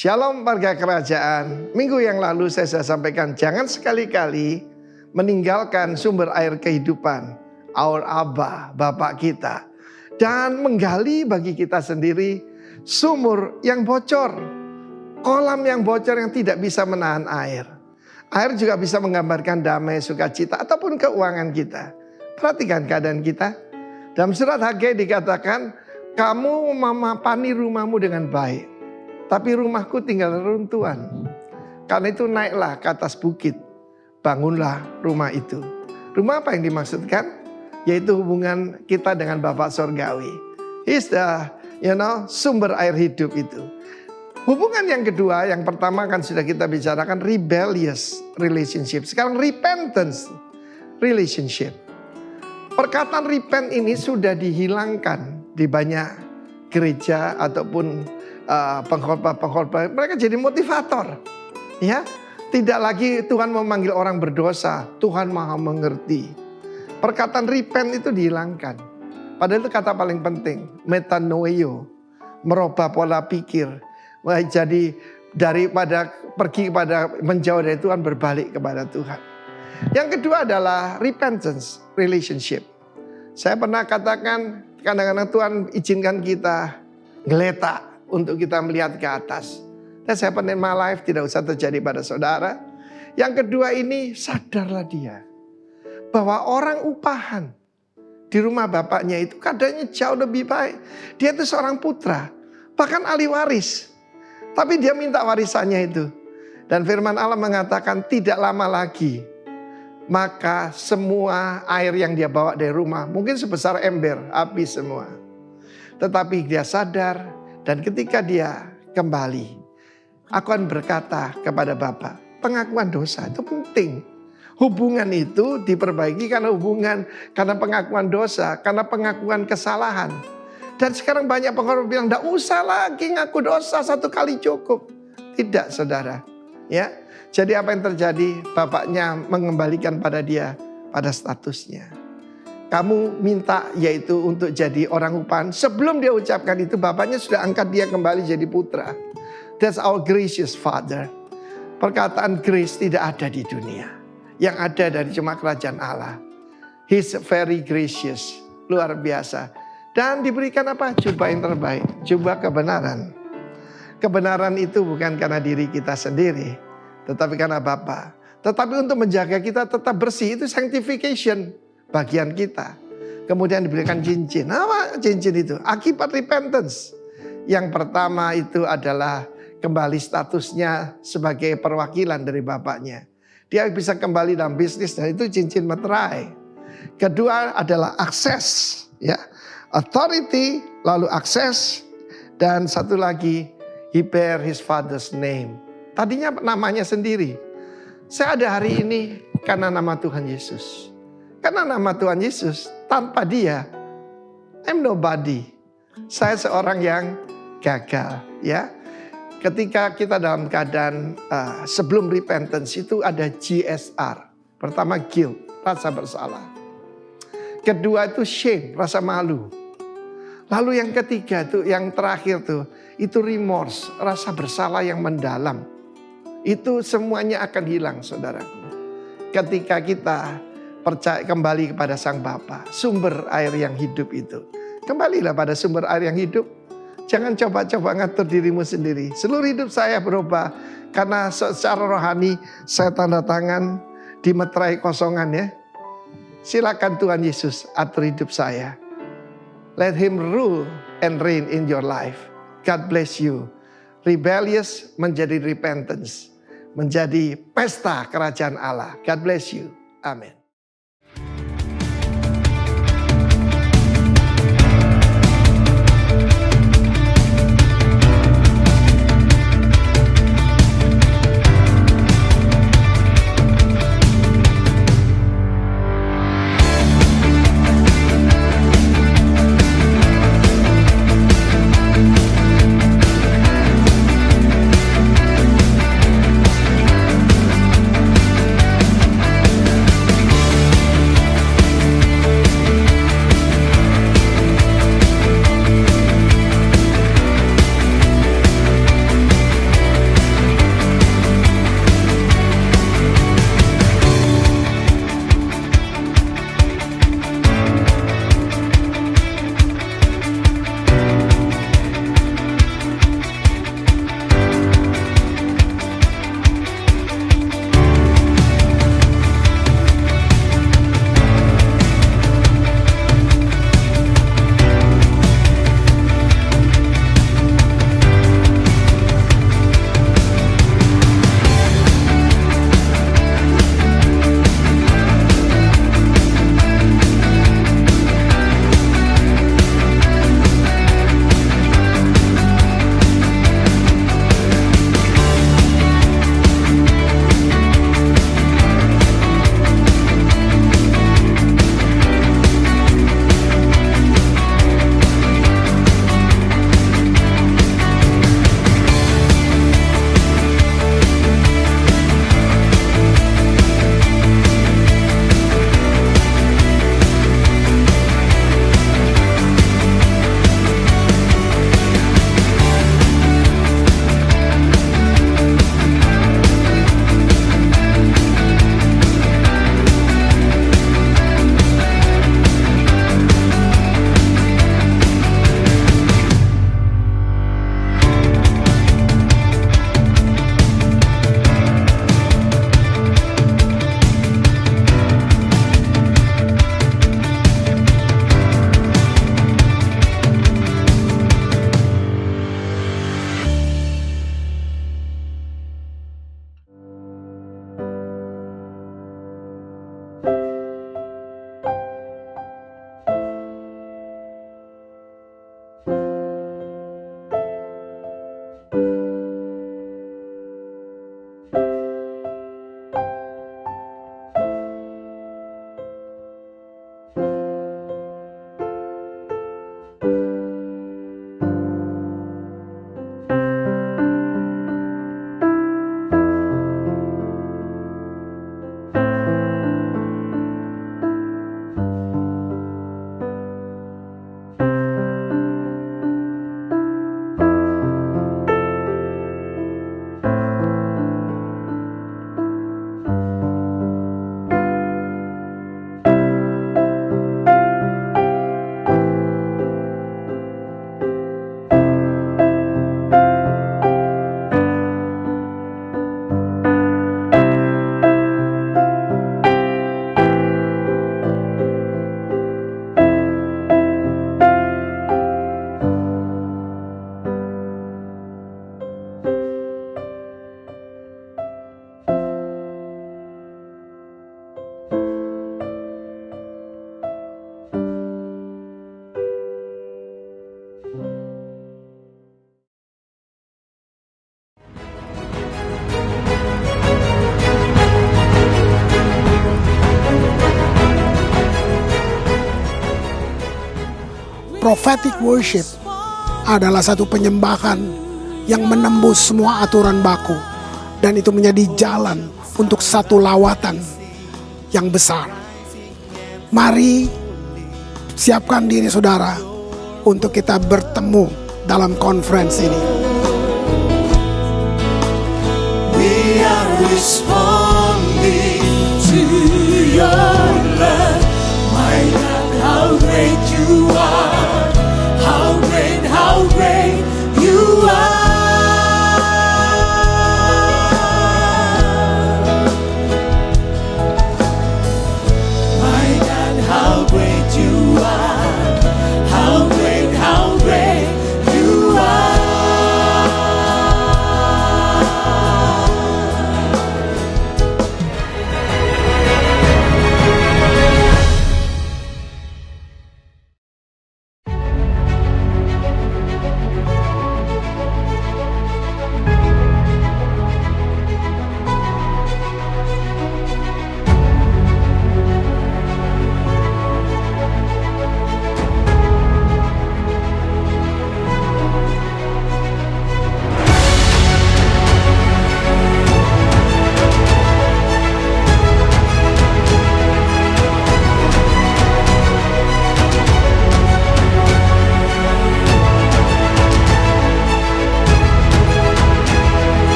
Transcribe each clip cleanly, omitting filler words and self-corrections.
Shalom warga kerajaan. Minggu yang lalu saya sudah sampaikan, jangan sekali-kali meninggalkan sumber air kehidupan, our Abba, Bapak kita, dan menggali bagi kita sendiri sumur yang bocor, kolam yang bocor yang tidak bisa menahan air. Air juga bisa menggambarkan damai, sukacita, ataupun keuangan kita. Perhatikan keadaan kita. Dalam surat Hagai dikatakan, kamu memapani rumahmu dengan baik, tapi rumahku tinggal reruntuhan. Karena itu naiklah ke atas bukit, bangunlah rumah itu. Rumah apa yang dimaksudkan? Yaitu hubungan kita dengan Bapa Sorgawi. He's the sumber air hidup itu. Hubungan yang kedua, yang pertama kan sudah kita bicarakan, rebellious relationship. Sekarang repentance relationship. Perkataan repent ini sudah dihilangkan di banyak gereja ataupun pengkhotbah, mereka jadi motivator. Ya, tidak lagi Tuhan memanggil orang berdosa, Tuhan Maha mengerti. Perkataan repent itu dihilangkan. Padahal itu kata paling penting, metanoeo, merubah pola pikir. Jadi daripada pergi kepada menjauh dari Tuhan, berbalik kepada Tuhan. Yang kedua adalah repentance relationship. Saya pernah katakan, kadang-kadang Tuhan izinkan kita geletak untuk kita melihat ke atas. That's happened in my life, tidak usah terjadi pada saudara. Yang kedua ini, sadarlah dia bahwa orang upahan di rumah bapaknya itu keadaannya jauh lebih baik. Dia itu seorang putra, bahkan ahli waris. Tapi dia minta warisannya itu. Dan firman Allah mengatakan tidak lama lagi, maka semua air yang dia bawa dari rumah, mungkin sebesar ember, habis semua. Tetapi dia sadar, dan ketika dia kembali, aku akan berkata kepada Bapa, pengakuan dosa itu penting. Hubungan itu diperbaiki karena pengakuan dosa, karena pengakuan kesalahan. Dan sekarang banyak pengkhotbah bilang, tidak usah lagi ngaku dosa, 1 kali cukup. Tidak, saudara. Ya, jadi apa yang terjadi? Bapaknya mengembalikan pada dia, pada statusnya. Kamu minta yaitu untuk jadi orang upahan. Sebelum dia ucapkan itu, bapaknya sudah angkat dia kembali jadi putra. That's our gracious Father. Perkataan grace tidak ada di dunia. Yang ada dari cuma kerajaan Allah. He's very gracious. Luar biasa. Dan diberikan apa? Jubah yang terbaik. Jubah kebenaran. Kebenaran itu bukan karena diri kita sendiri, tetapi karena Bapa. Tetapi untuk menjaga kita tetap bersih, itu sanctification. Bagian kita. Kemudian diberikan cincin. Apa cincin itu? Akibat repentance. Yang pertama itu adalah kembali statusnya sebagai perwakilan dari bapaknya. Dia bisa kembali dalam bisnis dan itu cincin materai. Kedua adalah akses, ya. Authority, lalu akses, dan satu lagi, he bear his father's name. Tadinya namanya sendiri. Saya ada hari ini karena nama Tuhan Yesus. Karena nama Tuhan Yesus, tanpa dia, I'm nobody. Saya seorang yang gagal, ya. Ketika kita dalam keadaan sebelum repentance itu ada GSR. Pertama guilt, rasa bersalah. Kedua itu shame, rasa malu. Lalu yang ketiga tuh, yang terakhir tuh, itu remorse, rasa bersalah yang mendalam. Itu semuanya akan hilang, saudaraku. Ketika kita percaya kembali kepada Sang Bapa, sumber air yang hidup itu. Kembalilah pada sumber air yang hidup. Jangan coba-coba ngatur dirimu sendiri. Seluruh hidup saya berubah karena secara rohani saya tanda tangan di meterai kosongan, ya. Silakan Tuhan Yesus atur hidup saya. Let him rule and reign in your life. God bless you. Rebellious menjadi repentance. Menjadi pesta kerajaan Allah. God bless you. Amin. prophetic worship adalah satu penyembahan yang menembus semua aturan baku. Dan itu menjadi jalan untuk satu lawatan yang besar. Mari siapkan diri saudara untuk kita bertemu dalam conference ini. We are responding to your love. My God, how great you are. How great you are. My God, how great you are. How great you are.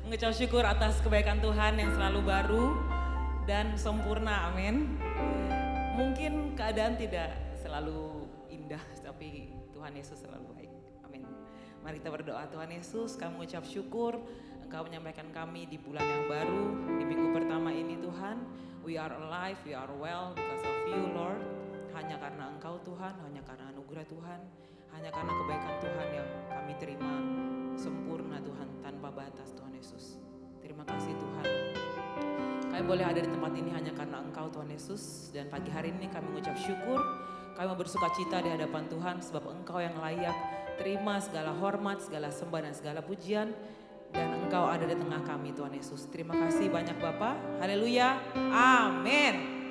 Mengucap syukur atas kebaikan Tuhan yang selalu baru dan sempurna, amin. Mungkin keadaan tidak selalu indah, tapi Tuhan Yesus selalu baik, amin. Mari kita berdoa. Tuhan Yesus, kami mengucap syukur Engkau menyampaikan kami di bulan yang baru, di minggu pertama ini Tuhan. We are alive, we are well because of you Lord. Hanya karena Engkau Tuhan, hanya karena anugerah Tuhan, hanya karena kebaikan Tuhan yang kami terima sempurna Tuhan, tanpa batas Tuhan Yesus. Terima kasih Tuhan. Kami boleh ada di tempat ini hanya karena Engkau Tuhan Yesus. Dan pagi hari ini kami mengucap syukur, kami mau bersuka cita di hadapan Tuhan sebab Engkau yang layak terima segala hormat, segala sembah dan segala pujian. Dan Engkau ada di tengah kami Tuhan Yesus. Terima kasih banyak Bapa. Haleluya. Amin.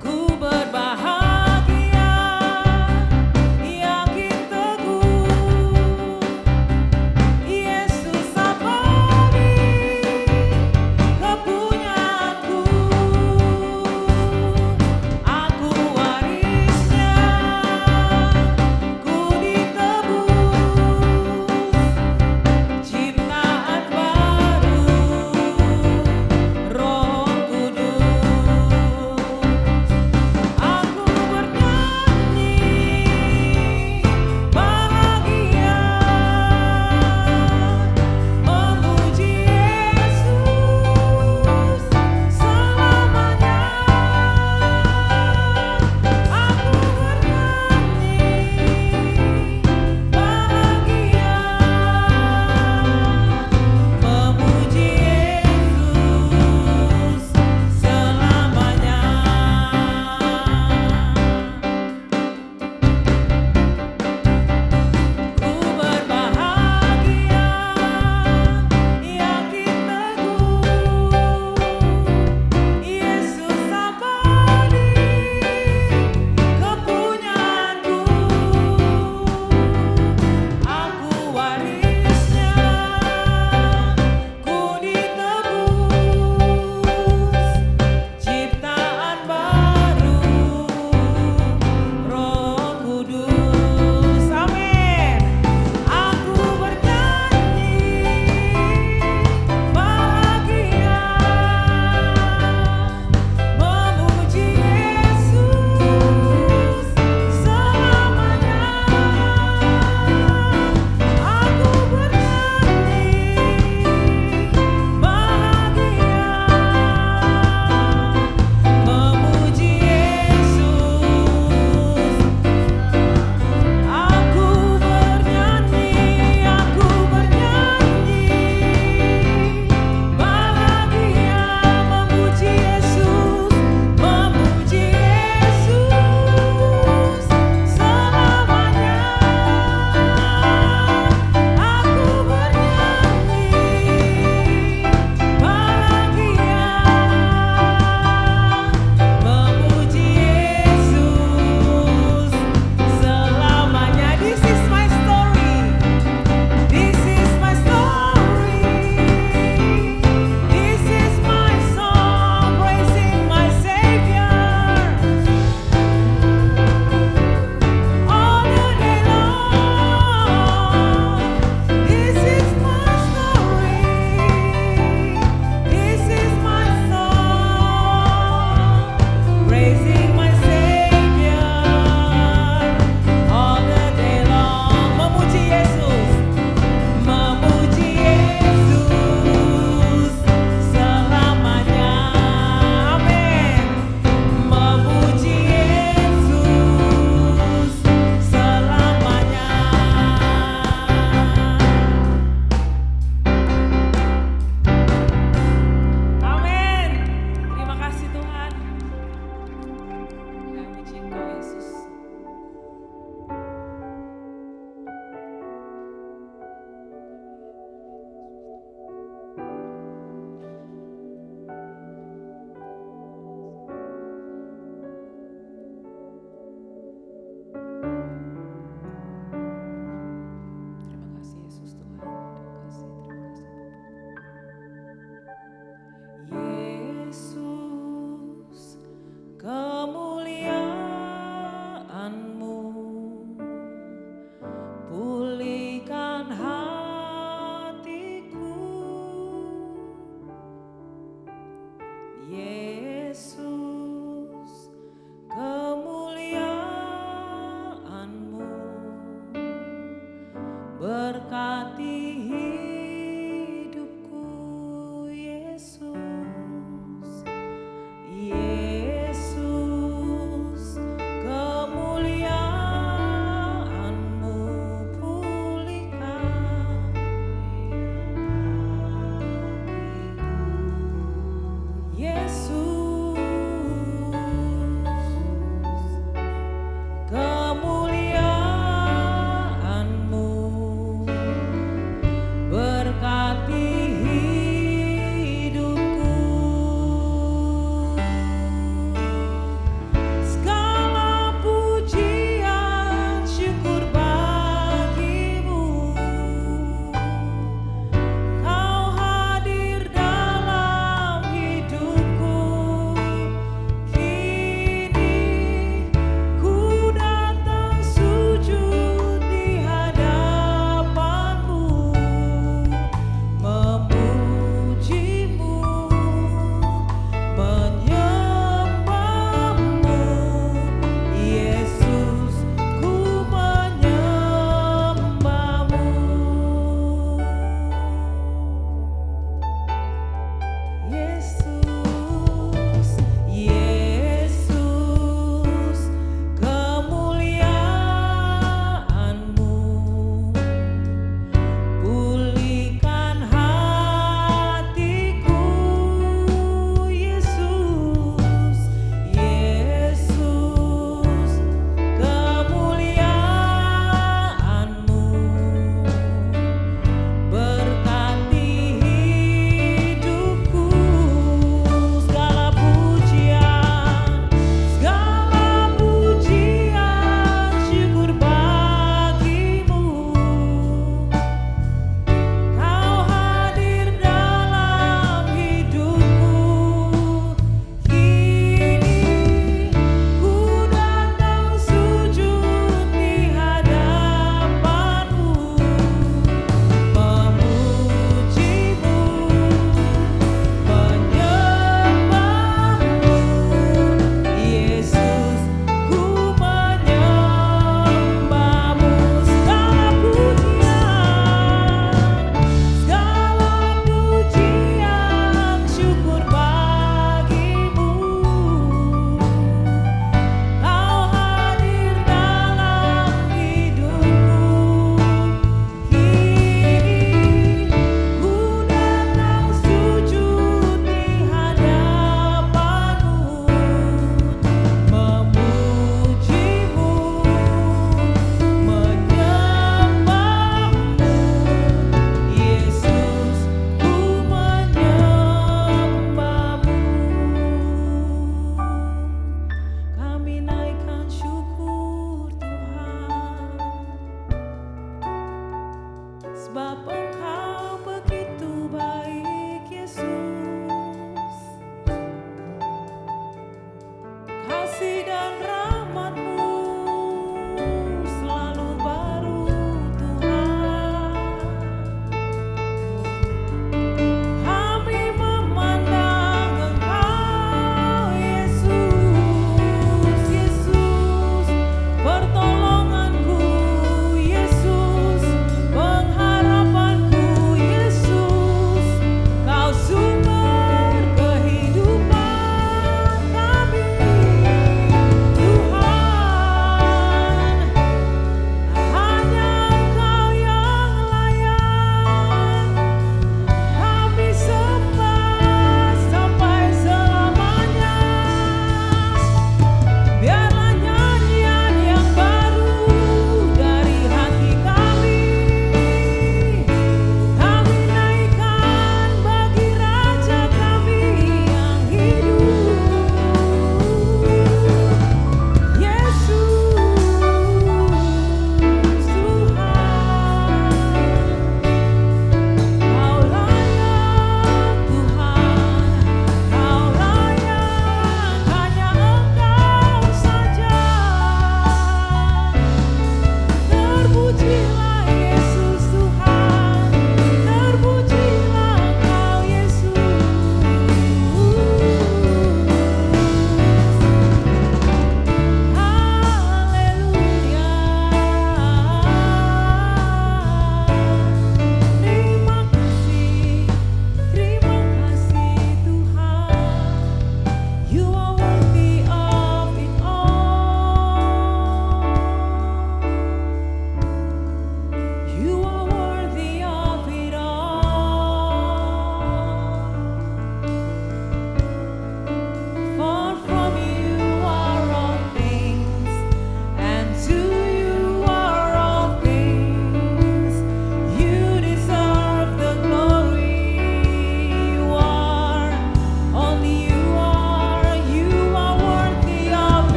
Ku berkati hidupku Yesus. Yesus, kemuliaan-Mu pulihkan Yesus, kemuliaan-Mu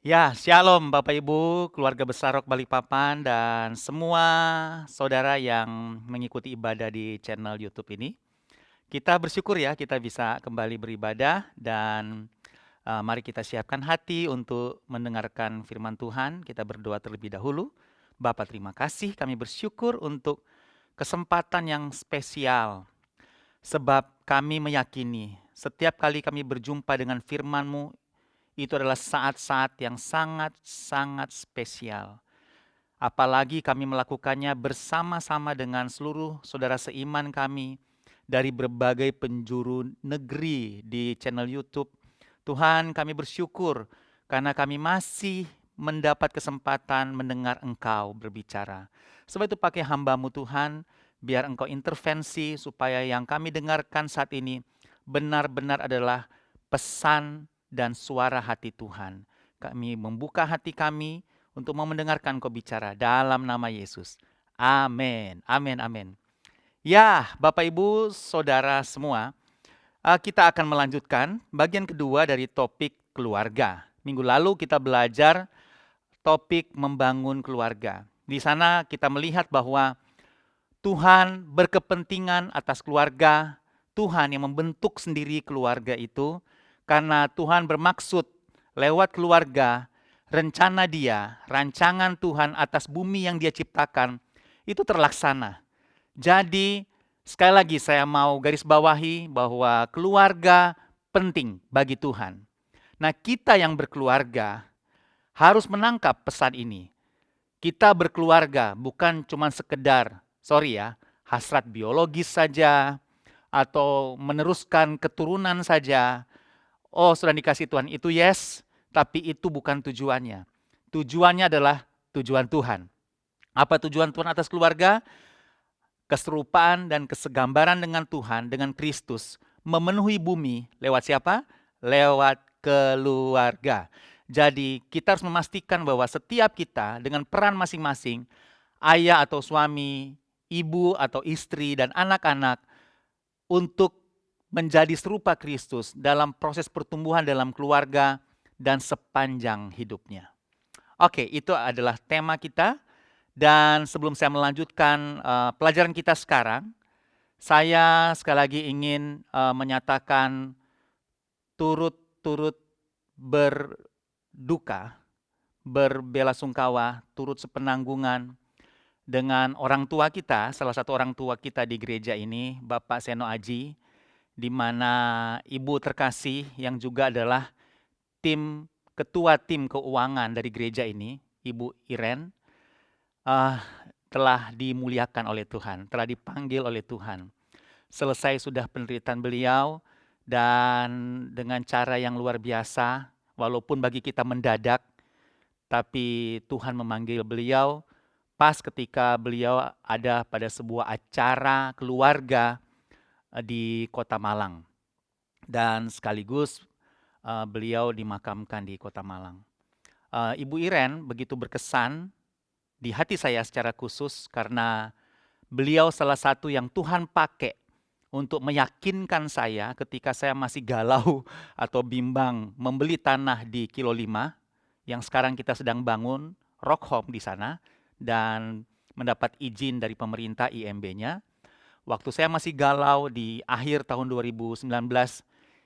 Ya, Shalom Bapak Ibu, keluarga besar Rock Balikpapan, dan semua saudara yang mengikuti ibadah di channel YouTube ini. Kita bersyukur ya kita bisa kembali beribadah dan mari kita siapkan hati untuk mendengarkan firman Tuhan. Kita berdoa terlebih dahulu. Bapa, terima kasih, kami bersyukur untuk kesempatan yang spesial. Sebab kami meyakini setiap kali kami berjumpa dengan firman-Mu, itu adalah saat-saat yang sangat-sangat spesial. Apalagi kami melakukannya bersama-sama dengan seluruh saudara seiman kami dari berbagai penjuru negeri di channel YouTube. Tuhan, kami bersyukur karena kami masih mendapat kesempatan mendengar Engkau berbicara. Sebab itu pakai hamba-Mu Tuhan, biar Engkau intervensi supaya yang kami dengarkan saat ini benar-benar adalah pesan dan suara hati Tuhan. Kami membuka hati kami untuk mau mendengarkan Kau bicara dalam nama Yesus. Amin, amin, amin. Ya, Bapak Ibu, Saudara semua, kita akan melanjutkan bagian kedua dari topik keluarga. Minggu lalu kita belajar topik membangun keluarga. Di sana kita melihat bahwa Tuhan berkepentingan atas keluarga, Tuhan yang membentuk sendiri keluarga itu, karena Tuhan bermaksud lewat keluarga, rencana Dia, rancangan Tuhan atas bumi yang Dia ciptakan, itu terlaksana. Jadi sekali lagi saya mau garis bawahi bahwa keluarga penting bagi Tuhan. Nah, kita yang berkeluarga harus menangkap pesan ini. Kita berkeluarga bukan cuma sekedar, hasrat biologis saja, atau meneruskan keturunan saja. Oh, sudah dikasih Tuhan, itu yes, tapi itu bukan tujuannya. Tujuannya adalah tujuan Tuhan. Apa tujuan Tuhan atas keluarga? Keserupaan dan kesegambaran dengan Tuhan, dengan Kristus, memenuhi bumi lewat siapa? Lewat keluarga. Jadi kita harus memastikan bahwa setiap kita dengan peran masing-masing, ayah atau suami, ibu atau istri, dan anak-anak, untuk menjadi serupa Kristus dalam proses pertumbuhan dalam keluarga dan sepanjang hidupnya. Oke, itu adalah tema kita. Dan sebelum saya melanjutkan pelajaran kita sekarang, saya sekali lagi ingin menyatakan turut berduka, berbelasungkawa, turut sepenanggungan dengan orang tua kita, salah satu orang tua kita di gereja ini, Bapak Seno Aji, di mana ibu terkasih yang juga adalah ketua tim keuangan dari gereja ini, Ibu Iren, telah dimuliakan oleh Tuhan, telah dipanggil oleh Tuhan. Selesai sudah penderitaan beliau, dan dengan cara yang luar biasa, walaupun bagi kita mendadak, tapi Tuhan memanggil beliau pas ketika beliau ada pada sebuah acara keluarga di Kota Malang, dan sekaligus beliau dimakamkan di Kota Malang. Ibu Iren begitu berkesan di hati saya secara khusus karena beliau salah satu yang Tuhan pakai untuk meyakinkan saya ketika saya masih galau atau bimbang membeli tanah di Kilo 5 yang sekarang kita sedang bangun Rock Home di sana dan mendapat izin dari pemerintah IMB-nya. Waktu saya masih galau di akhir tahun 2019,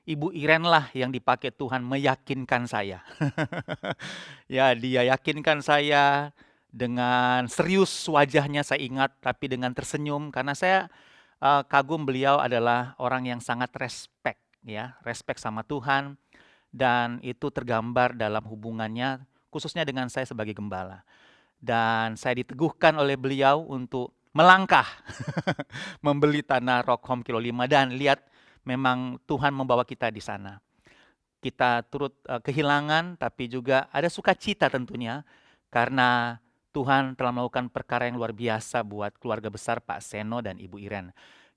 Ibu Iren lah yang dipakai Tuhan meyakinkan saya. Ya, Dia yakinkan saya dengan serius wajahnya, saya ingat, tapi dengan tersenyum karena saya kagum beliau adalah orang yang sangat respect sama Tuhan, dan itu tergambar dalam hubungannya khususnya dengan saya sebagai gembala. Dan saya diteguhkan oleh beliau untuk melangkah membeli tanah Rock Home Kilo 5, dan lihat memang Tuhan membawa kita di sana. Kita turut kehilangan, tapi juga ada sukacita tentunya karena Tuhan telah melakukan perkara yang luar biasa buat keluarga besar Pak Seno dan Ibu Iren.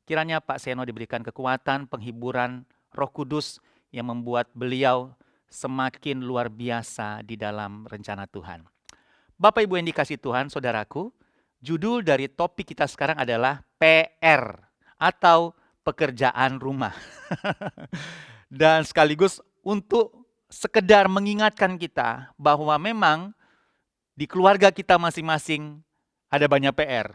Kiranya Pak Seno diberikan kekuatan, penghiburan, Roh Kudus yang membuat beliau semakin luar biasa di dalam rencana Tuhan. Bapak Ibu yang dikasihi Tuhan, saudaraku, judul dari topik kita sekarang adalah PR atau pekerjaan rumah. Dan sekaligus untuk sekedar mengingatkan kita bahwa memang di keluarga kita masing-masing ada banyak PR.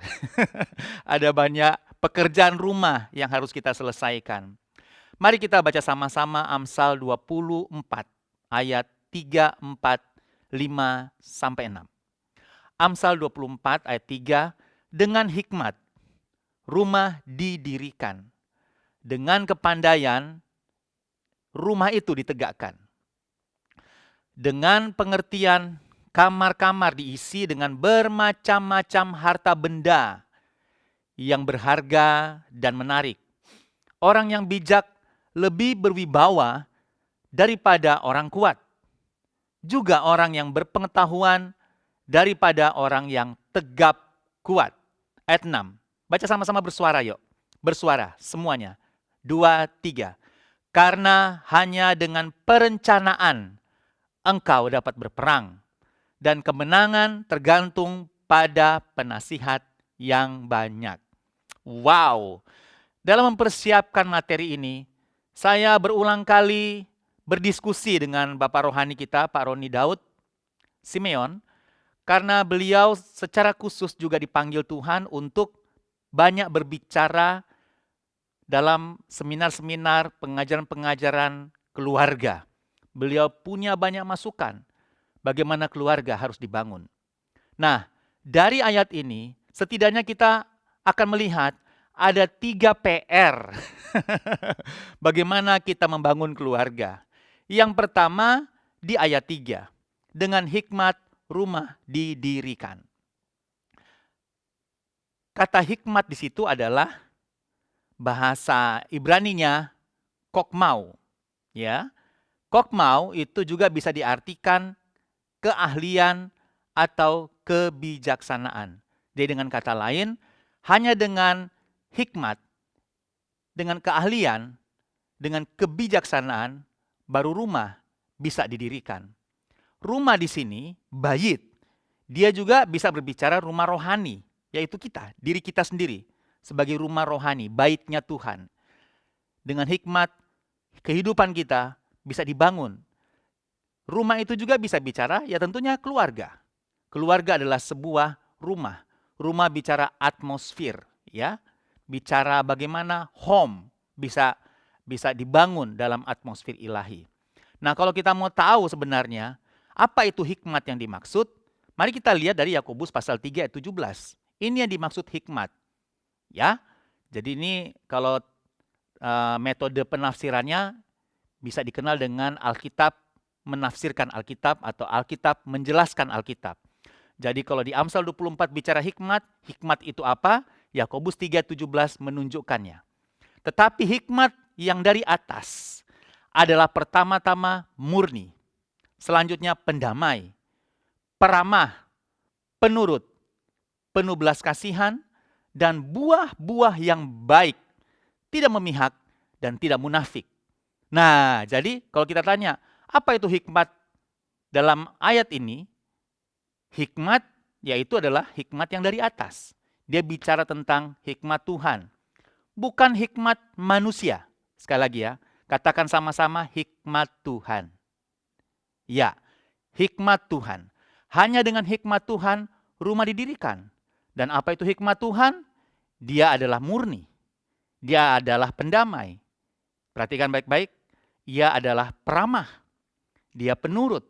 Ada banyak pekerjaan rumah yang harus kita selesaikan. Mari kita baca sama-sama Amsal 24 ayat 3, 4, 5 sampai 6. Amsal 24 ayat 3, dengan hikmat rumah didirikan, dengan kepandaian rumah itu ditegakkan. Dengan pengertian kamar-kamar diisi dengan bermacam-macam harta benda yang berharga dan menarik. Orang yang bijak lebih berwibawa daripada orang kuat. Juga orang yang berpengetahuan daripada orang yang tegap kuat. Ayat 6. Baca sama-sama bersuara yuk. Bersuara semuanya. 2, 3. Karena hanya dengan perencanaan engkau dapat berperang, dan kemenangan tergantung pada penasihat yang banyak. Wow, dalam mempersiapkan materi ini, saya berulang kali berdiskusi dengan Bapak Rohani kita, Pak Roni Daud Simeon, karena beliau secara khusus juga dipanggil Tuhan untuk banyak berbicara dalam seminar-seminar, pengajaran-pengajaran keluarga. Beliau punya banyak masukan bagaimana keluarga harus dibangun. Nah, dari ayat ini setidaknya kita akan melihat ada 3 PR bagaimana kita membangun keluarga. Yang pertama di ayat 3, dengan hikmat rumah didirikan. Kata hikmat di situ adalah bahasa Ibraninya kokmau, ya. Kokmau itu juga bisa diartikan keahlian atau kebijaksanaan. Jadi dengan kata lain, hanya dengan hikmat, dengan keahlian, dengan kebijaksanaan, baru rumah bisa didirikan. Rumah di sini, bait, dia juga bisa berbicara rumah rohani, yaitu kita, diri kita sendiri, sebagai rumah rohani, baitnya Tuhan. Dengan hikmat, kehidupan kita bisa dibangun. Rumah itu juga bisa bicara, ya tentunya keluarga. Keluarga adalah sebuah rumah. Rumah bicara atmosfer, ya. Bicara bagaimana home bisa dibangun dalam atmosfer ilahi. Nah, kalau kita mau tahu sebenarnya apa itu hikmat yang dimaksud, mari kita lihat dari Yakobus pasal 3 ayat 17. Ini yang dimaksud hikmat. Ya. Jadi ini kalau metode penafsirannya bisa dikenal dengan Alkitab menafsirkan Alkitab atau Alkitab menjelaskan Alkitab. Jadi kalau di Amsal 24 bicara hikmat, hikmat itu apa? Yakobus 3:17 menunjukkannya. Tetapi hikmat yang dari atas adalah pertama-tama murni, selanjutnya pendamai, peramah, penurut, penuh belas kasihan, dan buah-buah yang baik, tidak memihak dan tidak munafik. Nah, jadi kalau kita tanya, apa itu hikmat dalam ayat ini? Hikmat yaitu adalah hikmat yang dari atas. Dia bicara tentang hikmat Tuhan. Bukan hikmat manusia. Sekali lagi ya, katakan sama-sama hikmat Tuhan. Ya, hikmat Tuhan. Hanya dengan hikmat Tuhan rumah didirikan. Dan apa itu hikmat Tuhan? Dia adalah murni. Dia adalah pendamai. Perhatikan baik-baik. Ia adalah peramah. Dia penurut,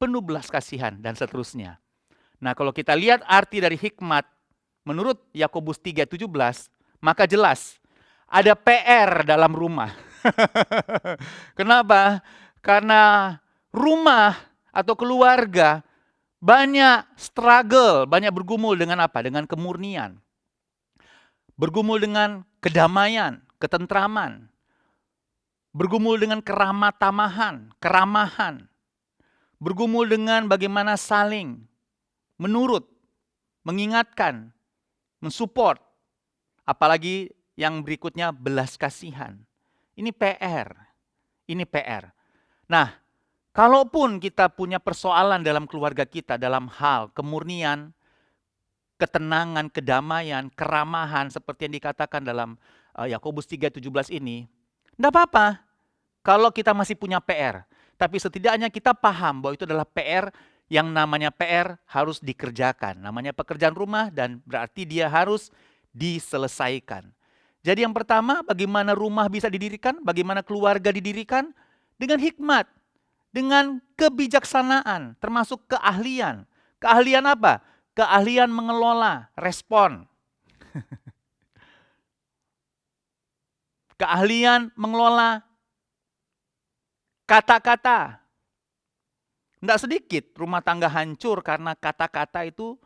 penuh belas kasihan, dan seterusnya. Nah, kalau kita lihat arti dari hikmat menurut Yakobus 3:17, maka jelas ada PR dalam rumah. Kenapa? Karena rumah atau keluarga banyak struggle, banyak bergumul dengan apa? Dengan kemurnian. Bergumul dengan kedamaian, ketentraman. Bergumul dengan keramahan. Bergumul dengan bagaimana saling menurut, mengingatkan, mensupport. Apalagi yang berikutnya belas kasihan. Ini PR. Nah, kalaupun kita punya persoalan dalam keluarga kita dalam hal kemurnian, ketenangan, kedamaian, keramahan seperti yang dikatakan dalam Yakobus 3:17 ini, enggak apa-apa kalau kita masih punya PR. Tapi setidaknya kita paham bahwa itu adalah PR, yang namanya PR harus dikerjakan. Namanya pekerjaan rumah dan berarti dia harus diselesaikan. Jadi yang pertama, bagaimana rumah bisa didirikan, bagaimana keluarga didirikan? Dengan hikmat, dengan kebijaksanaan, termasuk keahlian. Keahlian apa? Keahlian mengelola respon. Keahlian mengelola kata-kata. Tidak sedikit rumah tangga hancur karena kata-kata itu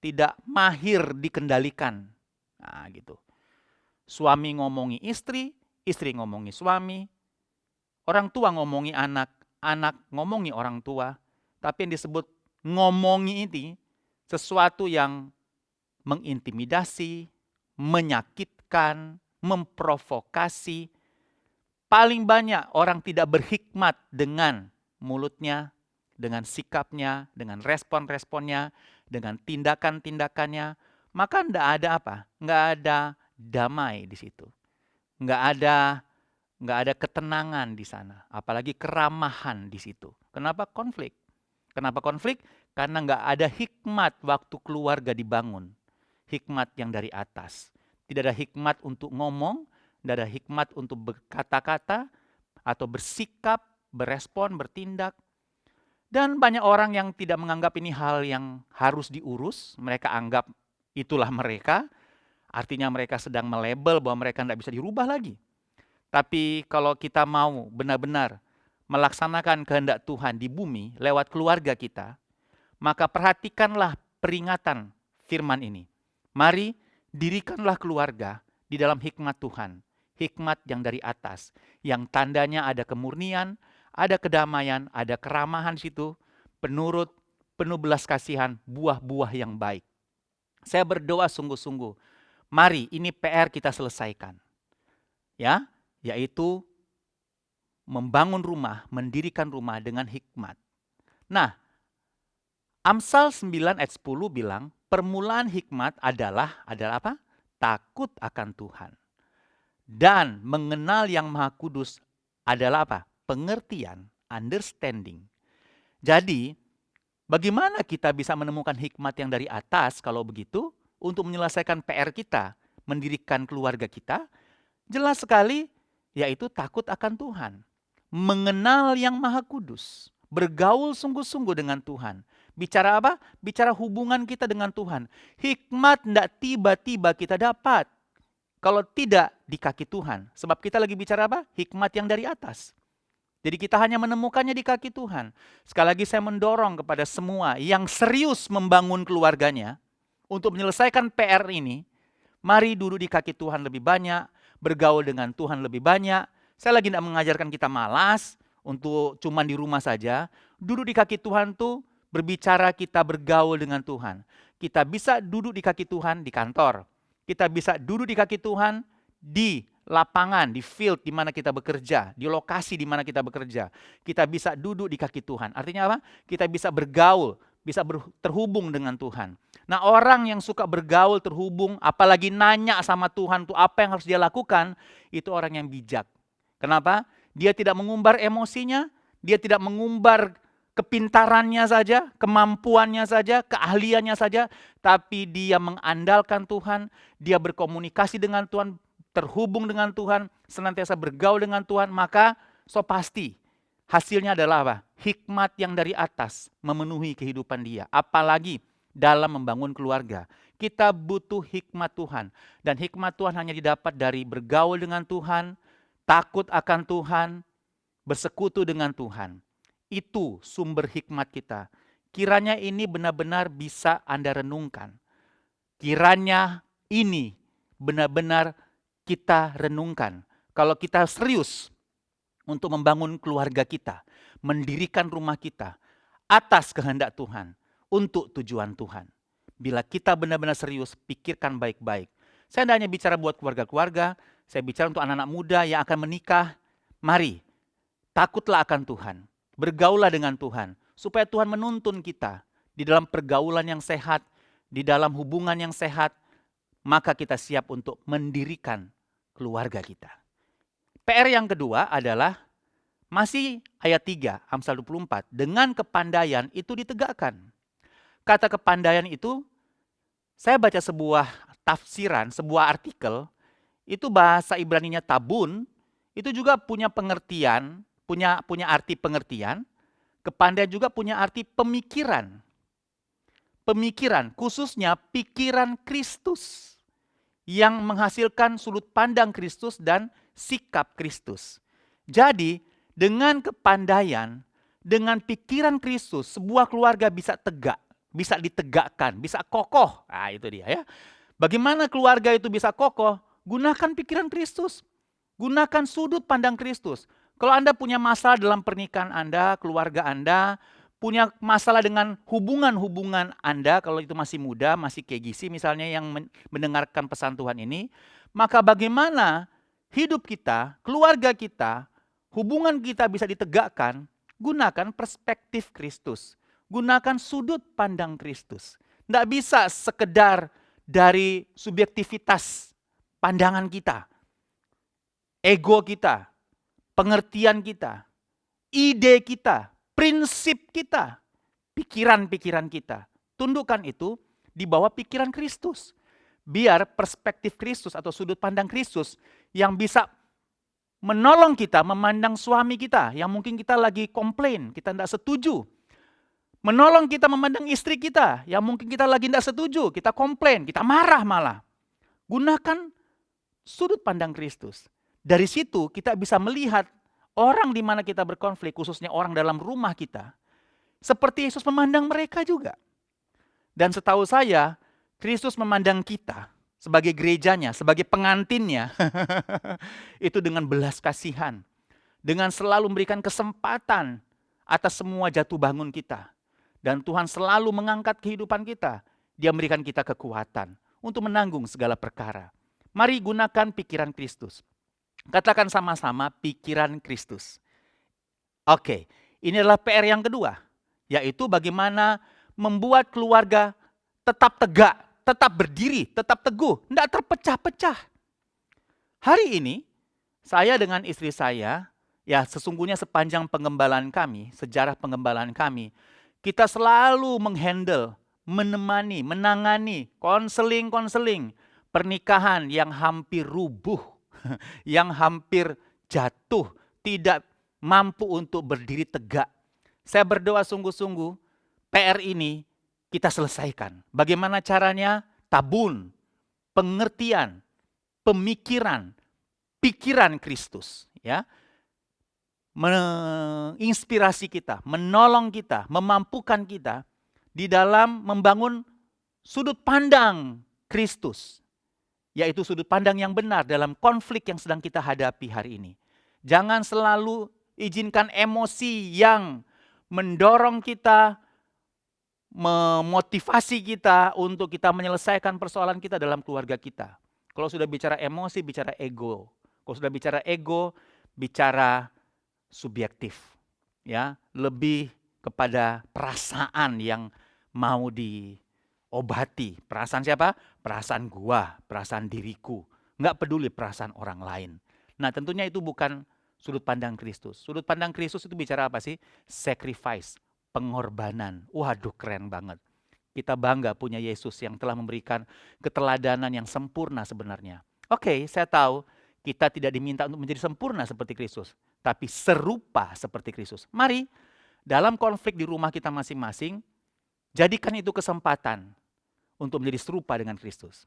tidak mahir dikendalikan. Nah, gitu. Suami ngomongi istri, istri ngomongi suami, orang tua ngomongi anak, anak ngomongi orang tua. Tapi yang disebut ngomongi ini sesuatu yang mengintimidasi, menyakitkan, memprovokasi. Paling banyak orang tidak berhikmat dengan mulutnya, dengan sikapnya, dengan respon-responnya, dengan tindakan-tindakannya. Maka tidak ada apa? Nggak ada damai di situ. Nggak ada ketenangan di sana. Apalagi keramahan di situ. Kenapa konflik? Kenapa konflik? Karena nggak ada hikmat waktu keluarga dibangun. Hikmat yang dari atas. Tidak ada hikmat untuk ngomong, tidak ada hikmat untuk berkata-kata, atau bersikap, berespon, bertindak. Dan banyak orang yang tidak menganggap ini hal yang harus diurus. Mereka anggap itulah mereka. Artinya mereka sedang melabel bahwa mereka tidak bisa dirubah lagi. Tapi kalau kita mau benar-benar melaksanakan kehendak Tuhan di bumi lewat keluarga kita, maka perhatikanlah peringatan firman ini. Mari dirikanlah keluarga di dalam hikmat Tuhan. Hikmat yang dari atas. Yang tandanya ada kemurnian, ada kedamaian, ada keramahan situ, penurut, penuh belas kasihan, buah-buah yang baik. Saya berdoa sungguh-sungguh. Mari ini PR kita selesaikan. Ya, yaitu membangun rumah, mendirikan rumah dengan hikmat. Nah, Amsal 9 ayat 10 bilang, permulaan hikmat adalah apa? Takut akan Tuhan. Dan mengenal yang Maha Kudus adalah apa? Pengertian, understanding. Jadi, bagaimana kita bisa menemukan hikmat yang dari atas kalau begitu? Untuk menyelesaikan PR kita, mendirikan keluarga kita, jelas sekali, yaitu takut akan Tuhan. Mengenal yang Maha Kudus. Bergaul sungguh-sungguh dengan Tuhan. Bicara apa? Bicara hubungan kita dengan Tuhan. Hikmat tidak tiba-tiba kita dapat. Kalau tidak di kaki Tuhan. Sebab kita lagi bicara apa? Hikmat yang dari atas. Jadi kita hanya menemukannya di kaki Tuhan. Sekali lagi saya mendorong kepada semua yang serius membangun keluarganya. Untuk menyelesaikan PR ini. Mari duduk di kaki Tuhan lebih banyak. Bergaul dengan Tuhan lebih banyak. Saya lagi tidak mengajarkan kita malas. Untuk cuman di rumah saja. Duduk di kaki Tuhan tuh berbicara kita bergaul dengan Tuhan. Kita bisa duduk di kaki Tuhan di kantor. Kita bisa duduk di kaki Tuhan di lapangan, di field di mana kita bekerja, di lokasi di mana kita bekerja. Kita bisa duduk di kaki Tuhan. Artinya apa? Kita bisa bergaul, bisa terhubung dengan Tuhan. Nah, orang yang suka bergaul, terhubung, apalagi nanya sama Tuhan tuh apa yang harus dia lakukan, itu orang yang bijak. Kenapa? Dia tidak mengumbar emosinya, dia tidak mengumbar kepintarannya saja, kemampuannya saja, keahliannya saja, tapi dia mengandalkan Tuhan, dia berkomunikasi dengan Tuhan, terhubung dengan Tuhan, senantiasa bergaul dengan Tuhan, maka so pasti hasilnya adalah apa? Hikmat yang dari atas memenuhi kehidupan dia, apalagi dalam membangun keluarga. Kita butuh hikmat Tuhan, dan hikmat Tuhan hanya didapat dari bergaul dengan Tuhan, takut akan Tuhan, bersekutu dengan Tuhan. Itu sumber hikmat kita. Kiranya ini benar-benar bisa Anda renungkan. Kiranya ini benar-benar kita renungkan. Kalau kita serius untuk membangun keluarga kita, mendirikan rumah kita atas kehendak Tuhan, untuk tujuan Tuhan. Bila kita benar-benar serius, pikirkan baik-baik. Saya tidak hanya bicara buat keluarga-keluarga, saya bicara untuk anak-anak muda yang akan menikah. Mari, takutlah akan Tuhan. Bergaulah dengan Tuhan, supaya Tuhan menuntun kita di dalam pergaulan yang sehat, di dalam hubungan yang sehat, maka kita siap untuk mendirikan keluarga kita. PR yang kedua adalah, Masih ayat 3, Amsal 24. Dengan kepandaian itu ditegakkan. Kata kepandaian itu, saya baca sebuah tafsiran, sebuah artikel, itu bahasa Ibraninya tabun, itu juga punya pengertian, punya arti pengertian. Kepandaian juga punya arti pemikiran. Pemikiran, khususnya pikiran Kristus yang menghasilkan sudut pandang Kristus dan sikap Kristus. Jadi, dengan kepandaian, dengan pikiran Kristus, sebuah keluarga bisa tegak, bisa ditegakkan, bisa kokoh. Nah, itu dia ya. Bagaimana keluarga itu bisa kokoh? Gunakan pikiran Kristus. Gunakan sudut pandang Kristus. Kalau Anda punya masalah dalam pernikahan Anda, keluarga Anda, punya masalah dengan hubungan-hubungan Anda, kalau itu masih muda, masih kayak Gisi misalnya yang mendengarkan pesan Tuhan ini, maka bagaimana hidup kita, keluarga kita, hubungan kita bisa ditegakkan, gunakan perspektif Kristus. Gunakan sudut pandang Kristus. Tidak bisa sekedar dari subjektivitas pandangan kita, ego kita, pengertian kita, ide kita, prinsip kita, pikiran-pikiran kita. Tundukkan itu di bawah pikiran Kristus. Biar perspektif Kristus atau sudut pandang Kristus yang bisa menolong kita memandang suami kita yang mungkin kita lagi komplain, kita tidak setuju. Menolong kita memandang istri kita yang mungkin kita lagi tidak setuju, kita komplain, kita marah malah. Gunakan sudut pandang Kristus. Dari situ kita bisa melihat orang di mana kita berkonflik, khususnya orang dalam rumah kita, seperti Yesus memandang mereka juga. Dan setahu saya, Kristus memandang kita sebagai gerejanya, sebagai pengantinnya, itu dengan belas kasihan. Dengan selalu memberikan kesempatan atas semua jatuh bangun kita. Dan Tuhan selalu mengangkat kehidupan kita. Dia memberikan kita kekuatan untuk menanggung segala perkara. Mari gunakan pikiran Kristus. Katakan sama-sama pikiran Kristus. Oke, ini adalah PR yang kedua. Yaitu bagaimana membuat keluarga tetap tegak, tetap berdiri, tetap teguh, tidak terpecah-pecah. Hari ini, saya dengan istri saya, ya sesungguhnya sepanjang pengembalaan kami, sejarah pengembalaan kami, kita selalu menghandle, menemani, menangani, konseling pernikahan yang hampir rubuh, yang hampir jatuh, tidak mampu untuk berdiri tegak. Saya berdoa sungguh-sungguh, PR ini kita selesaikan. Bagaimana caranya? Tabun, pengertian, pemikiran, pikiran Kristus, ya. Menginspirasi kita, menolong kita, memampukan kita di dalam membangun sudut pandang Kristus, yaitu sudut pandang yang benar dalam konflik yang sedang kita hadapi hari ini. Jangan selalu izinkan emosi yang mendorong kita, memotivasi kita untuk kita menyelesaikan persoalan kita dalam keluarga kita. Kalau sudah bicara emosi, bicara ego. Kalau sudah bicara ego, bicara subjektif, ya, lebih kepada perasaan yang mau diobati. Perasaan siapa? Perasaan gua, perasaan diriku. Nggak peduli perasaan orang lain. Nah, tentunya itu bukan sudut pandang Kristus. Sudut pandang Kristus itu bicara apa sih? Sacrifice, pengorbanan. Waduh, keren banget. Kita bangga punya Yesus yang telah memberikan keteladanan yang sempurna sebenarnya. Oke, saya tahu kita tidak diminta untuk menjadi sempurna seperti Kristus, tapi serupa seperti Kristus. Mari, dalam konflik di rumah kita masing-masing, jadikan itu kesempatan untuk menjadi serupa dengan Kristus.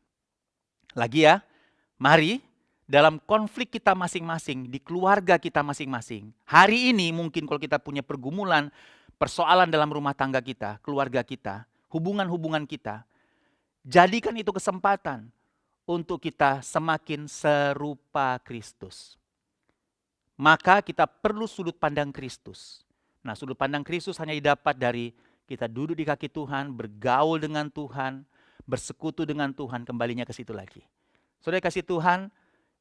Lagi ya, mari dalam konflik kita masing-masing, di keluarga kita masing-masing. Hari ini mungkin kalau kita punya pergumulan, persoalan dalam rumah tangga kita, keluarga kita, hubungan-hubungan kita, jadikan itu kesempatan untuk kita semakin serupa Kristus. Maka kita perlu sudut pandang Kristus. Nah, sudut pandang Kristus hanya didapat dari kita duduk di kaki Tuhan, bergaul dengan Tuhan, bersekutu dengan Tuhan, kembalinya ke situ lagi. Saudara kasih Tuhan,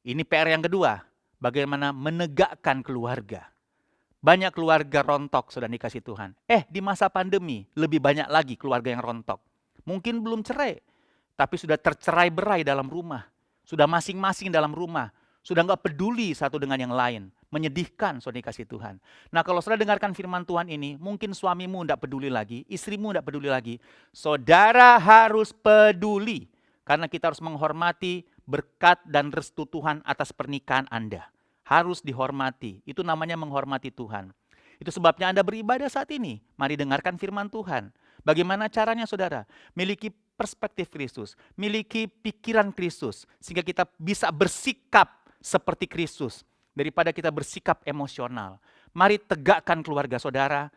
ini PR yang kedua, bagaimana menegakkan keluarga. Banyak keluarga rontok, saudara dikasih Tuhan. Di masa pandemi, lebih banyak lagi keluarga yang rontok. Mungkin belum cerai, tapi sudah tercerai-berai dalam rumah. Sudah masing-masing dalam rumah. Sudah nggak peduli satu dengan yang lain. menyedihkan, saudara dikasih Tuhan. Nah, kalau saudara dengarkan firman Tuhan ini, mungkin suamimu tidak peduli lagi, istrimu tidak peduli lagi. Saudara harus peduli, karena kita harus menghormati berkat dan restu Tuhan atas pernikahan Anda. Harus dihormati, itu namanya menghormati Tuhan. Itu sebabnya Anda beribadah saat ini. Mari dengarkan firman Tuhan. Bagaimana caranya saudara? Miliki perspektif Kristus, miliki pikiran Kristus, sehingga kita bisa bersikap seperti Kristus. Daripada kita bersikap emosional. Mari tegakkan keluarga saudara,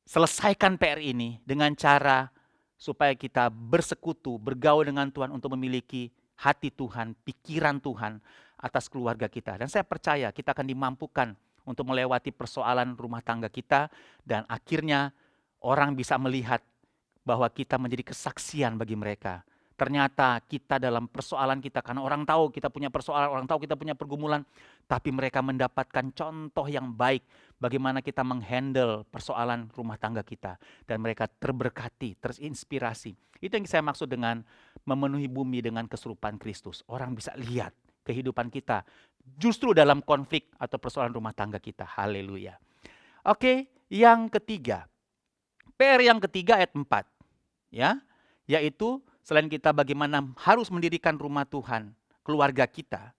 selesaikan PR ini dengan cara supaya kita bersekutu, bergaul dengan Tuhan untuk memiliki hati Tuhan, pikiran Tuhan atas keluarga kita. Dan saya percaya kita akan dimampukan untuk melewati persoalan rumah tangga kita, dan akhirnya orang bisa melihat bahwa kita menjadi kesaksian bagi mereka. Ternyata kita dalam persoalan kita, karena orang tahu kita punya persoalan, orang tahu kita punya pergumulan, tapi mereka mendapatkan contoh yang baik bagaimana kita menghandle persoalan rumah tangga kita. Dan mereka terberkati, terinspirasi. Itu yang saya maksud dengan memenuhi bumi dengan keserupaan Kristus. Orang bisa lihat kehidupan kita justru dalam konflik atau persoalan rumah tangga kita. Haleluya. Oke, yang ketiga. PR yang ketiga ayat 4. Ya, yaitu selain kita bagaimana harus mendirikan rumah Tuhan, keluarga kita,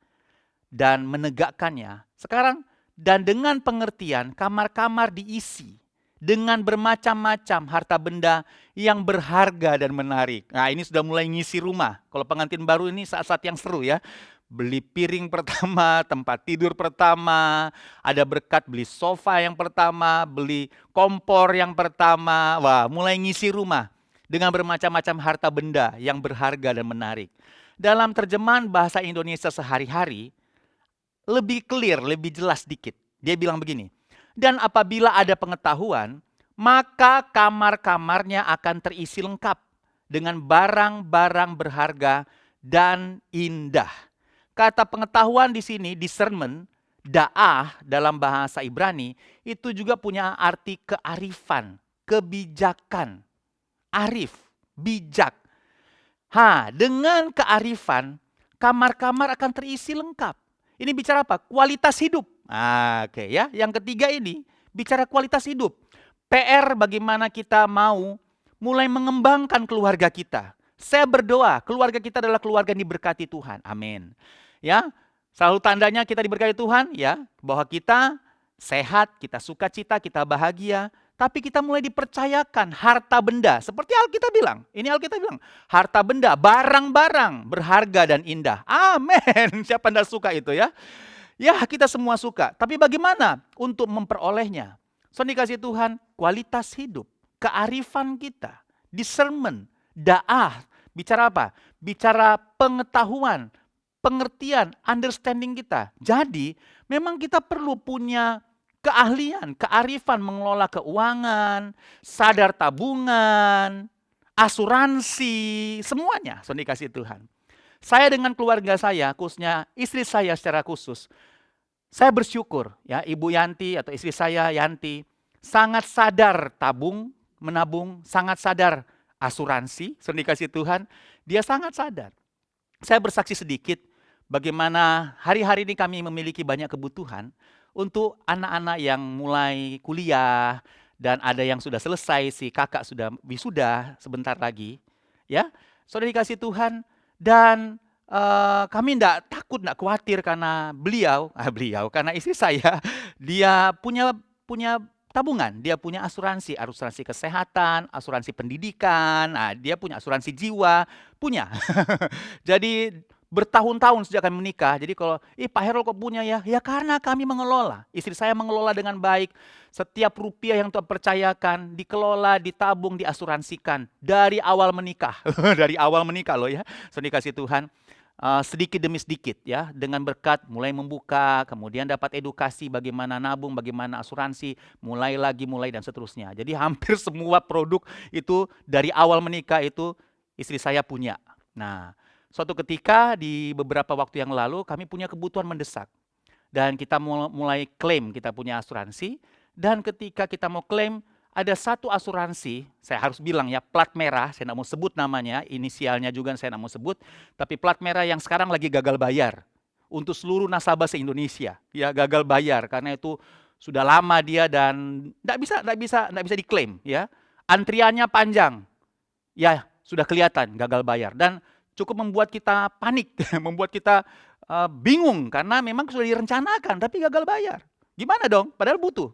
dan menegakkannya. Sekarang, dan dengan pengertian kamar-kamar diisi dengan bermacam-macam harta benda yang berharga dan menarik. Nah, ini sudah mulai ngisi rumah. Kalau pengantin baru ini saat-saat yang seru ya. Beli piring pertama, tempat tidur pertama, ada berkat beli sofa yang pertama, beli kompor yang pertama. Wah, mulai ngisi rumah dengan bermacam-macam harta benda yang berharga dan menarik. Dalam terjemahan bahasa Indonesia sehari-hari, lebih clear, lebih jelas dikit. Dia bilang begini, dan apabila ada pengetahuan, maka kamar-kamarnya akan terisi lengkap dengan barang-barang berharga dan indah. Kata pengetahuan di sini, discernment, da'ah dalam bahasa Ibrani, itu juga punya arti kearifan, kebijakan. Arif, bijak. Dengan kearifan, kamar-kamar akan terisi lengkap. Ini bicara apa? Kualitas hidup. Oke ya. Yang ketiga ini bicara kualitas hidup. PR bagaimana kita mau mulai mengembangkan keluarga kita. Saya berdoa keluarga kita adalah keluarga yang diberkati Tuhan. Amin. Ya, selalu tandanya kita diberkati Tuhan ya, bahwa kita sehat, kita sukacita, kita bahagia. Tapi kita mulai dipercayakan harta benda. Seperti Alkitab bilang. Ini Alkitab bilang. Harta benda, barang-barang berharga dan indah. Amin. Siapa tidak suka itu ya? Ya kita semua suka. Tapi bagaimana untuk memperolehnya? So dikasih Tuhan kualitas hidup. Kearifan kita. Discernment. Da'ah. Bicara apa? Bicara pengetahuan. Pengertian. Understanding kita. Jadi memang kita perlu punya keahlian, kearifan mengelola keuangan, sadar tabungan, asuransi, semuanya sudah dikasih Tuhan. Saya dengan keluarga saya, khususnya istri saya secara khusus, saya bersyukur ya Ibu Yanti atau istri saya Yanti sangat sadar menabung, sangat sadar asuransi, sudah dikasih Tuhan. Dia sangat sadar. Saya bersaksi sedikit bagaimana hari-hari ini kami memiliki banyak kebutuhan. Untuk anak-anak yang mulai kuliah dan ada yang sudah selesai, si kakak sudah wisuda sebentar lagi, ya, sudah dikasih Tuhan. Dan kami tidak takut, tidak khawatir karena karena istri saya dia punya tabungan, dia punya asuransi kesehatan, asuransi pendidikan, dia punya asuransi jiwa, punya. Jadi bertahun-tahun sejak kami menikah. Jadi kalau, Pak Herol kok punya ya? Ya karena kami mengelola. Istri saya mengelola dengan baik. Setiap rupiah yang Tuhan percayakan, dikelola, ditabung, diasuransikan. Dari awal menikah. Dari awal menikah loh ya. So dikasih Tuhan. Sedikit demi sedikit ya. Dengan berkat mulai membuka. Kemudian dapat edukasi bagaimana nabung, bagaimana asuransi. Mulai dan seterusnya. Jadi hampir semua produk itu dari awal menikah itu istri saya punya. Nah, suatu ketika di beberapa waktu yang lalu kami punya kebutuhan mendesak. Dan kita mulai klaim kita punya asuransi. Dan ketika kita mau klaim ada satu asuransi, saya harus bilang ya plat merah, saya tidak mau sebut namanya, inisialnya juga saya tidak mau sebut. Tapi plat merah yang sekarang lagi gagal bayar. untuk seluruh nasabah se-Indonesia. Ya, gagal bayar karena itu sudah lama dia dan enggak bisa diklaim, ya. Antriannya panjang. Ya, sudah kelihatan gagal bayar dan cukup membuat kita panik, membuat kita bingung karena memang sudah direncanakan tapi gagal bayar. Gimana dong? Padahal butuh.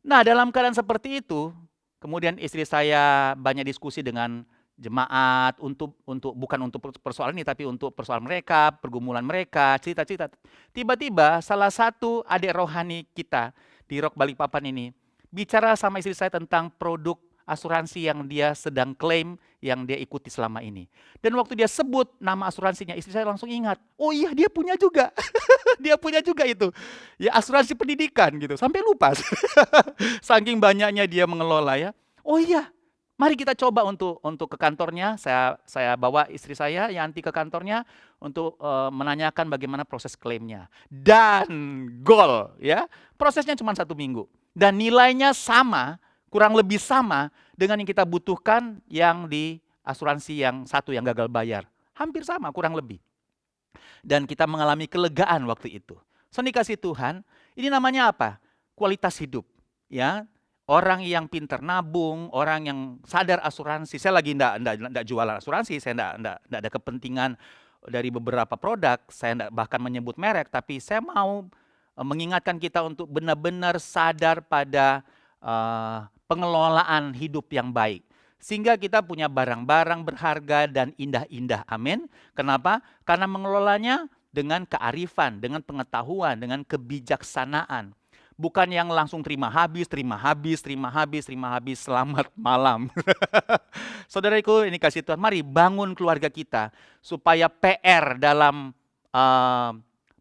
Nah, dalam keadaan seperti itu, kemudian istri saya banyak diskusi dengan jemaat bukan untuk persoalan ini tapi untuk persoalan mereka, pergumulan mereka, cerita-cerita. Tiba-tiba salah satu adik rohani kita di Rock Balikpapan ini bicara sama istri saya tentang produk asuransi yang dia sedang klaim, yang dia ikuti selama ini. Dan waktu dia sebut nama asuransinya, istri saya langsung ingat, oh iya dia punya juga. Dia punya juga itu. Ya, asuransi pendidikan gitu, sampai lupa. Saking banyaknya dia mengelola, ya. Oh iya, mari kita coba untuk ke kantornya. Saya bawa istri saya Yanti ke kantornya untuk menanyakan bagaimana proses klaimnya. Dan gol, ya. Prosesnya cuma 1 minggu. Dan nilainya sama, kurang lebih sama dengan yang kita butuhkan yang di asuransi yang satu yang gagal bayar. Hampir sama, kurang lebih. Dan kita mengalami kelegaan waktu itu. So, dikasih Tuhan, ini namanya apa? Kualitas hidup. Ya, orang yang pintar nabung, orang yang sadar asuransi. Saya lagi enggak jualan asuransi, saya enggak ada kepentingan dari beberapa produk, saya enggak bahkan menyebut merek, tapi saya mau mengingatkan kita untuk benar-benar sadar pada pengelolaan hidup yang baik. Sehingga kita punya barang-barang berharga dan indah-indah. Amin. Kenapa? Karena mengelolanya dengan kearifan, dengan pengetahuan, dengan kebijaksanaan. Bukan yang langsung terima habis, selamat malam. Saudaraku, ini kasih Tuhan, mari bangun keluarga kita supaya PR dalam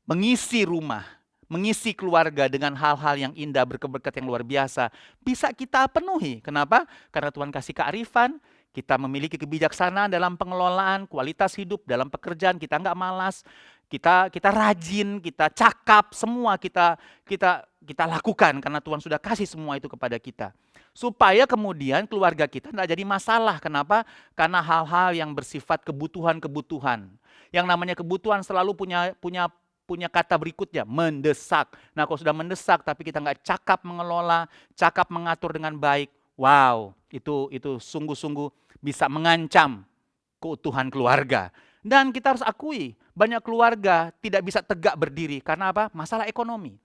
mengisi rumah, mengisi keluarga dengan hal-hal yang indah, berkat-berkat yang luar biasa, bisa kita penuhi. Kenapa? Karena Tuhan kasih kearifan, kita memiliki kebijaksanaan dalam pengelolaan, kualitas hidup, dalam pekerjaan, kita nggak malas, kita rajin, kita cakap, semua kita lakukan karena Tuhan sudah kasih semua itu kepada kita. Supaya kemudian keluarga kita tidak jadi masalah. Kenapa? Karena hal-hal yang bersifat kebutuhan-kebutuhan. Yang namanya kebutuhan selalu punya kata berikutnya, mendesak. Nah, kalau sudah mendesak tapi kita nggak cakap mengelola, cakap mengatur dengan baik, wow, itu sungguh-sungguh bisa mengancam keutuhan keluarga. Dan kita harus akui, banyak keluarga tidak bisa tegak berdiri. Karena apa? Masalah ekonomi.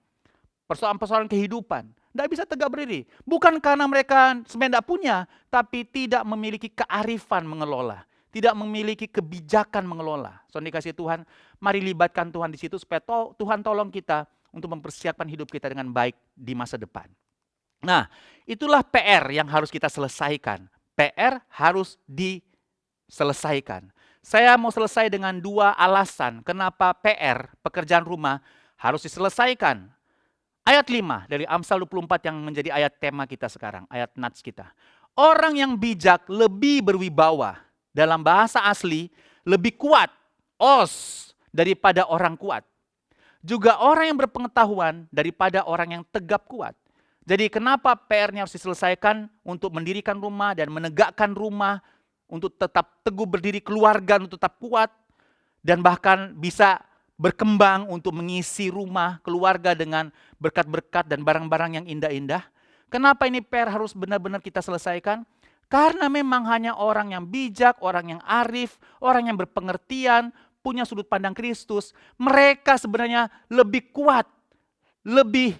Persoalan-persoalan kehidupan. Tidak bisa tegak berdiri. Bukan karena mereka sebenarnya tidak punya, tapi tidak memiliki kearifan mengelola. Tidak memiliki kebijakan mengelola. So, dikasih Tuhan, mari libatkan Tuhan di situ supaya Tuhan tolong kita untuk mempersiapkan hidup kita dengan baik di masa depan. Nah, itulah PR yang harus kita selesaikan. PR harus diselesaikan. Saya mau selesai dengan 2 alasan kenapa PR, pekerjaan rumah, harus diselesaikan. Ayat 5 dari Amsal 24 yang menjadi ayat tema kita sekarang, ayat nats kita. Orang yang bijak lebih berwibawa. Dalam bahasa asli, lebih kuat, daripada orang kuat. Juga orang yang berpengetahuan daripada orang yang tegap kuat. Jadi kenapa PR-nya harus diselesaikan untuk mendirikan rumah dan menegakkan rumah, untuk tetap teguh berdiri keluarga, untuk tetap kuat, dan bahkan bisa berkembang untuk mengisi rumah keluarga dengan berkat-berkat dan barang-barang yang indah-indah. Kenapa ini PR harus benar-benar kita selesaikan? Karena memang hanya orang yang bijak, orang yang arif, orang yang berpengertian, punya sudut pandang Kristus, mereka sebenarnya lebih kuat, lebih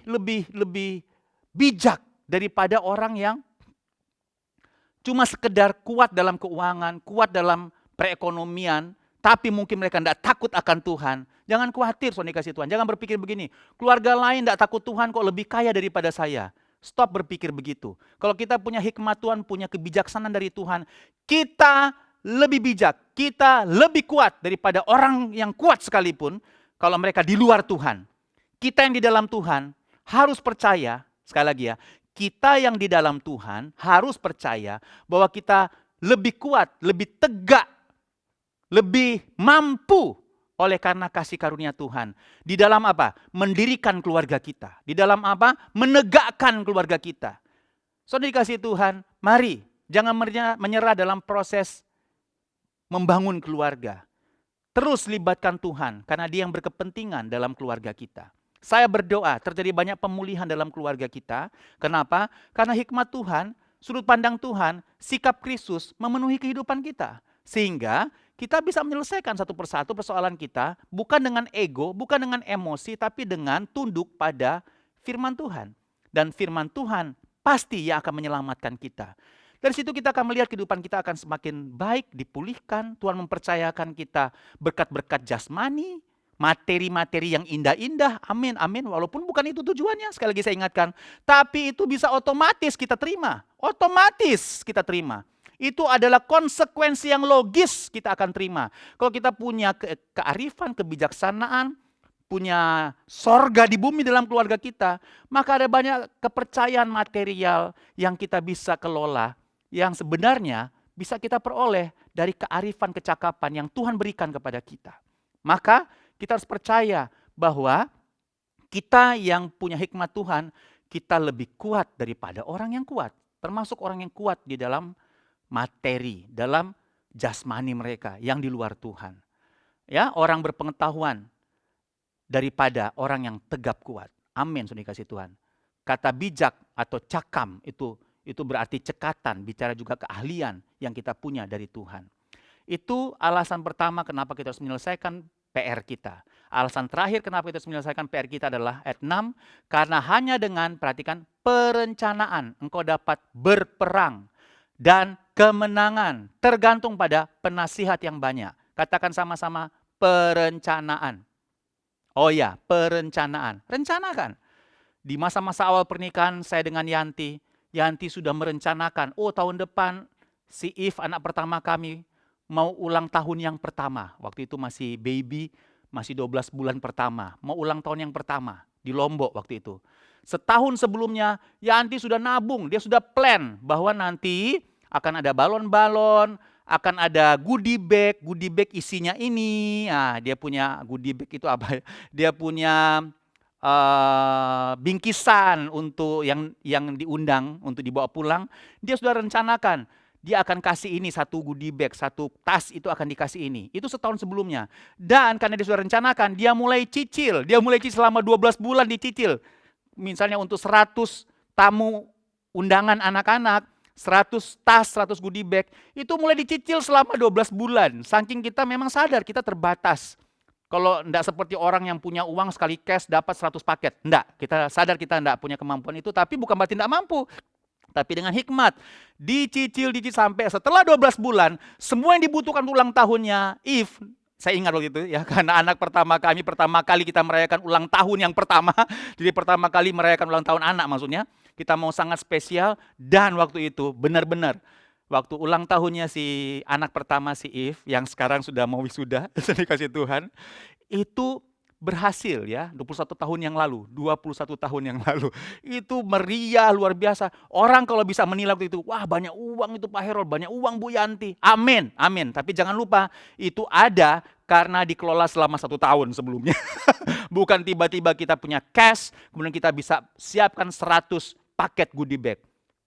bijak daripada orang yang cuma sekedar kuat dalam keuangan, kuat dalam perekonomian, tapi mungkin mereka tidak takut akan Tuhan. Jangan khawatir, saudara kasih Tuhan. Jangan berpikir begini, keluarga lain tidak takut Tuhan kok lebih kaya daripada saya. Stop berpikir begitu. Kalau kita punya hikmat Tuhan, punya kebijaksanaan dari Tuhan, kita lebih bijak, kita lebih kuat daripada orang yang kuat sekalipun kalau mereka di luar Tuhan. Kita yang di dalam Tuhan harus percaya, sekali lagi ya, kita yang di dalam Tuhan harus percaya bahwa kita lebih kuat, lebih tegak, lebih mampu oleh karena kasih karunia Tuhan. Di dalam apa? Mendirikan keluarga kita. Di dalam apa? Menegakkan keluarga kita. Saudara dikasih Tuhan, mari jangan menyerah dalam proses membangun keluarga. terus libatkan Tuhan karena Dia yang berkepentingan dalam keluarga kita. Saya berdoa terjadi banyak pemulihan dalam keluarga kita. Kenapa? Karena hikmat Tuhan, sudut pandang Tuhan, sikap Kristus memenuhi kehidupan kita. Sehingga kita bisa menyelesaikan satu persatu persoalan kita bukan dengan ego, bukan dengan emosi, tapi dengan tunduk pada firman Tuhan. Dan firman Tuhan pasti yang akan menyelamatkan kita. Dari situ kita akan melihat kehidupan kita akan semakin baik, dipulihkan. Tuhan mempercayakan kita berkat-berkat jasmani, materi-materi yang indah-indah. Amin, amin. Walaupun bukan itu tujuannya, sekali lagi saya ingatkan. Tapi itu bisa otomatis kita terima. Otomatis kita terima. Itu adalah konsekuensi yang logis kita akan terima. Kalau kita punya kearifan, kebijaksanaan, punya sorga di bumi dalam keluarga kita, maka ada banyak kepercayaan material yang kita bisa kelola, yang sebenarnya bisa kita peroleh dari kearifan kecakapan yang Tuhan berikan kepada kita. Maka kita harus percaya bahwa kita yang punya hikmat Tuhan, kita lebih kuat daripada orang yang kuat. Termasuk orang yang kuat di dalam materi, dalam jasmani mereka yang di luar Tuhan. Ya, orang berpengetahuan daripada orang yang tegap kuat. Amin, sudah dikasih Tuhan. Kata bijak atau cakam itu berarti cekatan, bicara juga keahlian yang kita punya dari Tuhan. Itu alasan pertama kenapa kita harus menyelesaikan PR kita. Alasan terakhir kenapa kita harus menyelesaikan PR kita adalah ayat 6, karena hanya dengan, perhatikan, perencanaan engkau dapat berperang dan kemenangan tergantung pada penasihat yang banyak. Katakan sama-sama, perencanaan. Oh ya, perencanaan. Rencanakan. Di masa-masa awal pernikahan saya dengan Yanti sudah merencanakan, oh tahun depan si If, anak pertama kami, mau ulang tahun yang pertama. Waktu itu masih baby, masih 12 bulan pertama. Mau ulang tahun yang pertama di Lombok waktu itu. Setahun sebelumnya Yanti sudah nabung, dia sudah plan bahwa nanti akan ada balon-balon, akan ada goodie bag isinya ini. Nah, dia punya goodie bag itu apa? Dia punya bingkisan untuk yang diundang untuk dibawa pulang. Dia sudah rencanakan, dia akan kasih ini satu goodie bag, satu tas itu akan dikasih ini. Itu setahun sebelumnya. Dan karena dia sudah rencanakan, dia mulai cicil selama 12 bulan dicicil. Misalnya untuk 100 tamu undangan anak-anak, 100 tas, 100 goodie bag, itu mulai dicicil selama 12 bulan. Saking kita memang sadar kita terbatas. Kalau enggak seperti orang yang punya uang sekali cash dapat 100 paket. Enggak, kita sadar kita enggak punya kemampuan itu, tapi bukan berarti enggak mampu. Tapi dengan hikmat, dicicil sampai setelah 12 bulan, semua yang dibutuhkan ulang tahunnya, If, saya ingat waktu itu ya, karena anak pertama kali kita merayakan ulang tahun yang pertama, jadi pertama kali merayakan ulang tahun anak maksudnya, kita mau sangat spesial, dan waktu itu benar-benar, waktu ulang tahunnya si anak pertama si If, yang sekarang sudah mau wisuda, dikasih Tuhan, itu berhasil ya, 21 tahun yang lalu. Itu meriah luar biasa. Orang kalau bisa menilai waktu itu, wah banyak uang itu Pak Herold, banyak uang Bu Yanti. Amin, amin. Tapi jangan lupa, itu ada karena dikelola selama 1 tahun sebelumnya. Bukan tiba-tiba kita punya cash, kemudian kita bisa siapkan 100 paket goodie bag.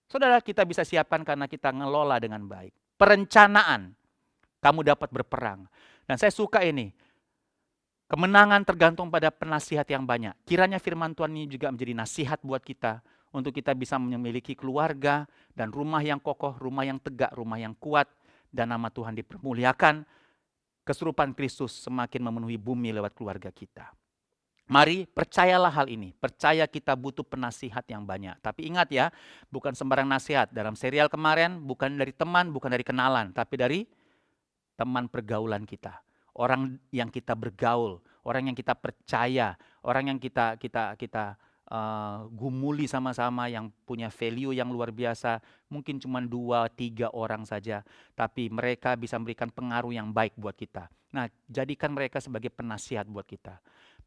Saudara, kita bisa siapkan karena kita ngelola dengan baik. Perencanaan, kamu dapat berperang. Dan saya suka ini, kemenangan tergantung pada penasihat yang banyak. Kiranya firman Tuhan ini juga menjadi nasihat buat kita, untuk kita bisa memiliki keluarga dan rumah yang kokoh, rumah yang tegak, rumah yang kuat, dan nama Tuhan dipermuliakan. Keserupan Kristus semakin memenuhi bumi lewat keluarga kita. Mari percayalah hal ini, percaya kita butuh penasihat yang banyak. Tapi ingat ya, bukan sembarang nasihat. Dalam serial kemarin, bukan dari teman, bukan dari kenalan, tapi dari teman pergaulan kita. Orang yang kita bergaul, orang yang kita percaya, orang yang kita gumuli sama-sama, yang punya value yang luar biasa. Mungkin cuma 2-3 orang saja, tapi mereka bisa memberikan pengaruh yang baik buat kita. Nah, jadikan mereka sebagai penasihat buat kita.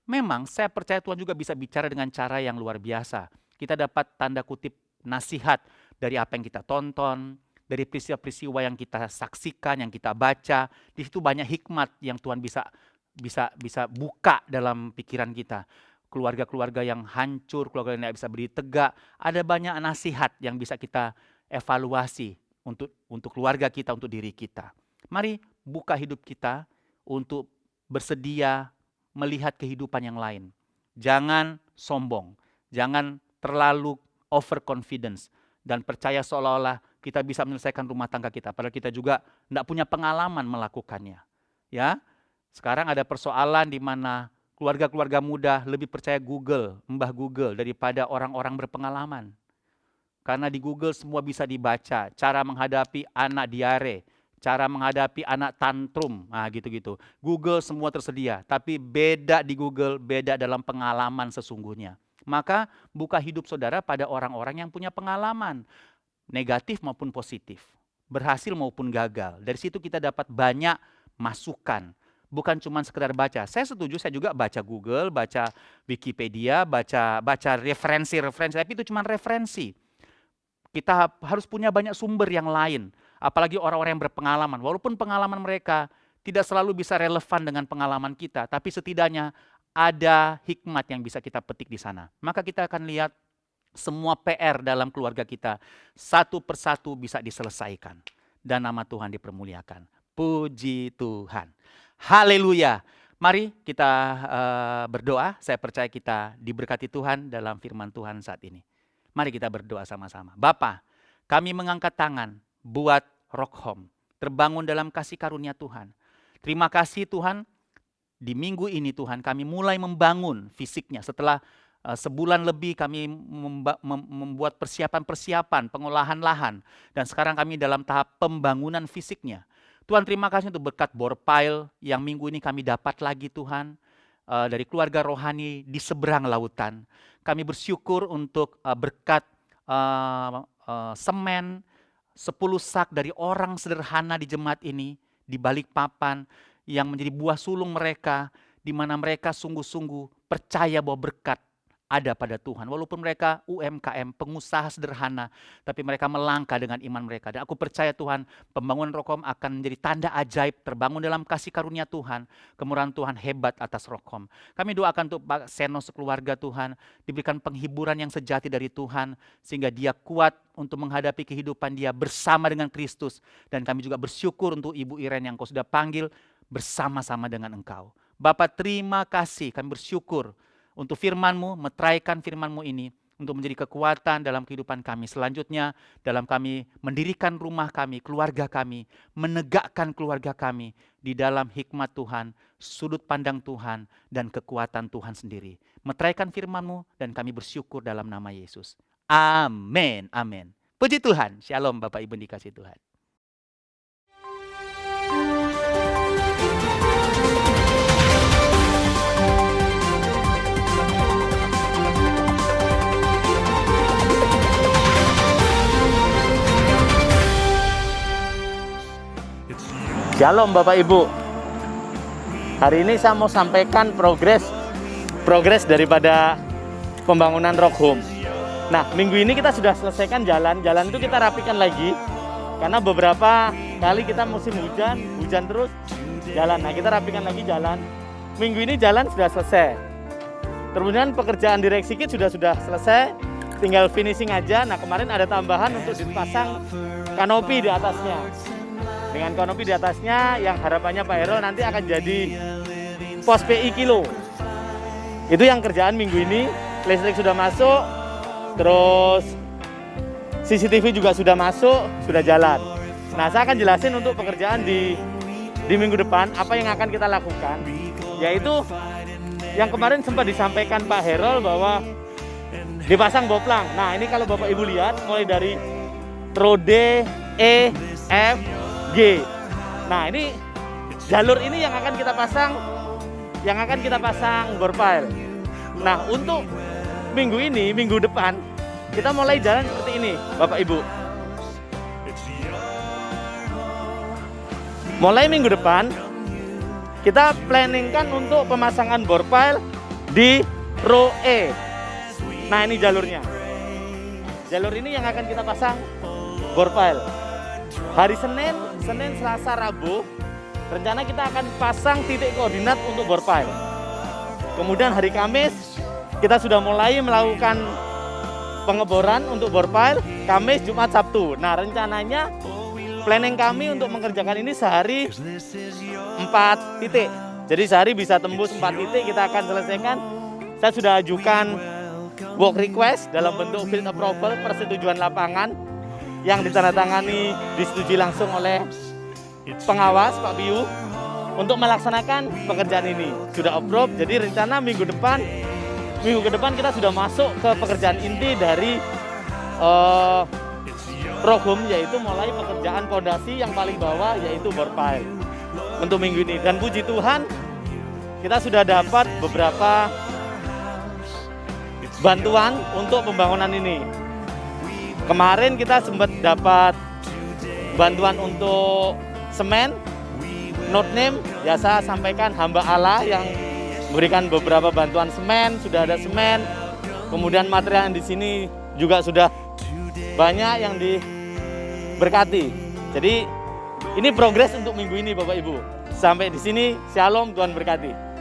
Memang saya percaya Tuhan juga bisa bicara dengan cara yang luar biasa. Kita dapat tanda kutip nasihat dari apa yang kita tonton, dari peristiwa-peristiwa yang kita saksikan, yang kita baca. Di situ banyak hikmat yang Tuhan bisa buka dalam pikiran kita. Keluarga-keluarga yang hancur, keluarga yang tidak bisa berdiri tegak, ada banyak nasihat yang bisa kita evaluasi untuk keluarga kita, untuk diri kita. Mari buka hidup kita untuk bersedia melihat kehidupan yang lain. Jangan sombong, jangan terlalu overconfidence dan percaya seolah-olah kita bisa menyelesaikan rumah tangga kita, padahal kita juga tidak punya pengalaman melakukannya. Ya, sekarang ada persoalan di mana keluarga-keluarga muda lebih percaya Mbah Google daripada orang-orang berpengalaman. Karena di Google semua bisa dibaca, cara menghadapi anak diare, cara menghadapi anak tantrum, nah gitu-gitu. Google semua tersedia, tapi beda di Google, beda dalam pengalaman sesungguhnya. Maka buka hidup saudara pada orang-orang yang punya pengalaman, negatif maupun positif, berhasil maupun gagal. Dari situ kita dapat banyak masukan, bukan cuma sekedar baca. Saya setuju, saya juga baca Google, baca Wikipedia, baca referensi, tapi itu cuma referensi. Kita harus punya banyak sumber yang lain, apalagi orang-orang yang berpengalaman. Walaupun pengalaman mereka tidak selalu bisa relevan dengan pengalaman kita, tapi setidaknya ada hikmat yang bisa kita petik di sana. Maka kita akan lihat semua PR dalam keluarga kita satu persatu bisa diselesaikan. Dan nama Tuhan dipermuliakan. Puji Tuhan. Haleluya. Mari kita berdoa. Saya percaya kita diberkati Tuhan dalam firman Tuhan saat ini. Mari kita berdoa sama-sama. Bapa, kami mengangkat tangan buat Rock Home, terbangun dalam kasih karunia Tuhan. Terima kasih Tuhan, di minggu ini Tuhan kami mulai membangun fisiknya. Setelah sebulan lebih kami membuat persiapan-persiapan pengolahan lahan. Dan sekarang kami dalam tahap pembangunan fisiknya. Tuhan terima kasih untuk berkat Borpile yang minggu ini kami dapat lagi Tuhan. Dari keluarga rohani di seberang lautan. Kami bersyukur untuk berkat semen 10 sak dari orang sederhana di jemaat ini, di Balikpapan, yang menjadi buah sulung mereka, di mana mereka sungguh-sungguh percaya bahwa berkat ada pada Tuhan. Walaupun mereka UMKM, pengusaha sederhana, tapi mereka melangkah dengan iman mereka. Dan aku percaya Tuhan, pembangunan Rock Home akan menjadi tanda ajaib, terbangun dalam kasih karunia Tuhan, kemurahan Tuhan hebat atas Rock Home. Kami doakan untuk Pak Seno sekeluarga Tuhan, diberikan penghiburan yang sejati dari Tuhan, sehingga dia kuat untuk menghadapi kehidupan dia bersama dengan Kristus. Dan kami juga bersyukur untuk Ibu Iren yang kau sudah panggil bersama-sama dengan engkau. Bapak terima kasih, kami bersyukur untuk firman-Mu, meteraikan firman-Mu ini untuk menjadi kekuatan dalam kehidupan kami. Selanjutnya dalam kami mendirikan rumah kami, keluarga kami, menegakkan keluarga kami di dalam hikmat Tuhan, sudut pandang Tuhan, dan kekuatan Tuhan sendiri. Meteraikan firman-Mu dan kami bersyukur dalam nama Yesus. Amin, amin. Puji Tuhan, shalom Bapak Ibu dikasih Tuhan. Shalom Bapak Ibu. Hari ini saya mau sampaikan progres daripada pembangunan Rock Home. Nah, minggu ini kita sudah selesaikan jalan itu kita rapikan lagi. Karena beberapa kali kita musim hujan terus jalan. Nah, kita rapikan lagi jalan. Minggu ini jalan sudah selesai. Kemudian pekerjaan direksi kit sudah selesai, tinggal finishing aja. Nah, kemarin ada tambahan untuk dipasang kanopi di atasnya. Dengan kanopi di atasnya yang harapannya Pak Hero nanti akan jadi pos PI kilo. Itu yang kerjaan minggu ini. Listrik sudah masuk, terus CCTV juga sudah masuk, sudah jalan. Nah, saya akan jelasin untuk pekerjaan di minggu depan apa yang akan kita lakukan. Yaitu yang kemarin sempat disampaikan Pak Herol bahwa dipasang boplang. Nah, ini kalau Bapak Ibu lihat mulai dari rode E, F, G. Nah, ini jalur ini yang akan kita pasang Borpile. Nah, untuk minggu depan kita mulai jalan seperti ini, Bapak Ibu. Mulai minggu depan kita planningkan untuk pemasangan Borpile di row E. Nah, ini jalurnya. Jalur ini yang akan kita pasang Borpile. Hari Senin, Selasa, Rabu, rencana kita akan pasang titik koordinat untuk Borpile. Kemudian hari Kamis, kita sudah mulai melakukan pengeboran untuk Borpile, Kamis, Jumat, Sabtu. Nah, rencananya planning kami untuk mengerjakan ini sehari 4 titik. Jadi sehari bisa tembus 4 titik, kita akan selesaikan. Saya sudah ajukan work request dalam bentuk field approval, persetujuan lapangan yang ditandatangani, disetujui langsung oleh pengawas Pak Biu untuk melaksanakan pekerjaan ini. Sudah approve, jadi rencana minggu ke depan kita sudah masuk ke pekerjaan inti dari Rokhum, yaitu mulai pekerjaan fondasi yang paling bawah, yaitu bor pile untuk minggu ini. Dan puji Tuhan, kita sudah dapat beberapa bantuan untuk pembangunan ini. Kemarin kita sempat dapat bantuan untuk semen, note name, ya saya sampaikan hamba Allah yang memberikan beberapa bantuan semen, sudah ada semen. Kemudian material yang di sini juga sudah banyak yang diberkati. Jadi ini progres untuk minggu ini Bapak Ibu. Sampai di sini, shalom, Tuhan berkati.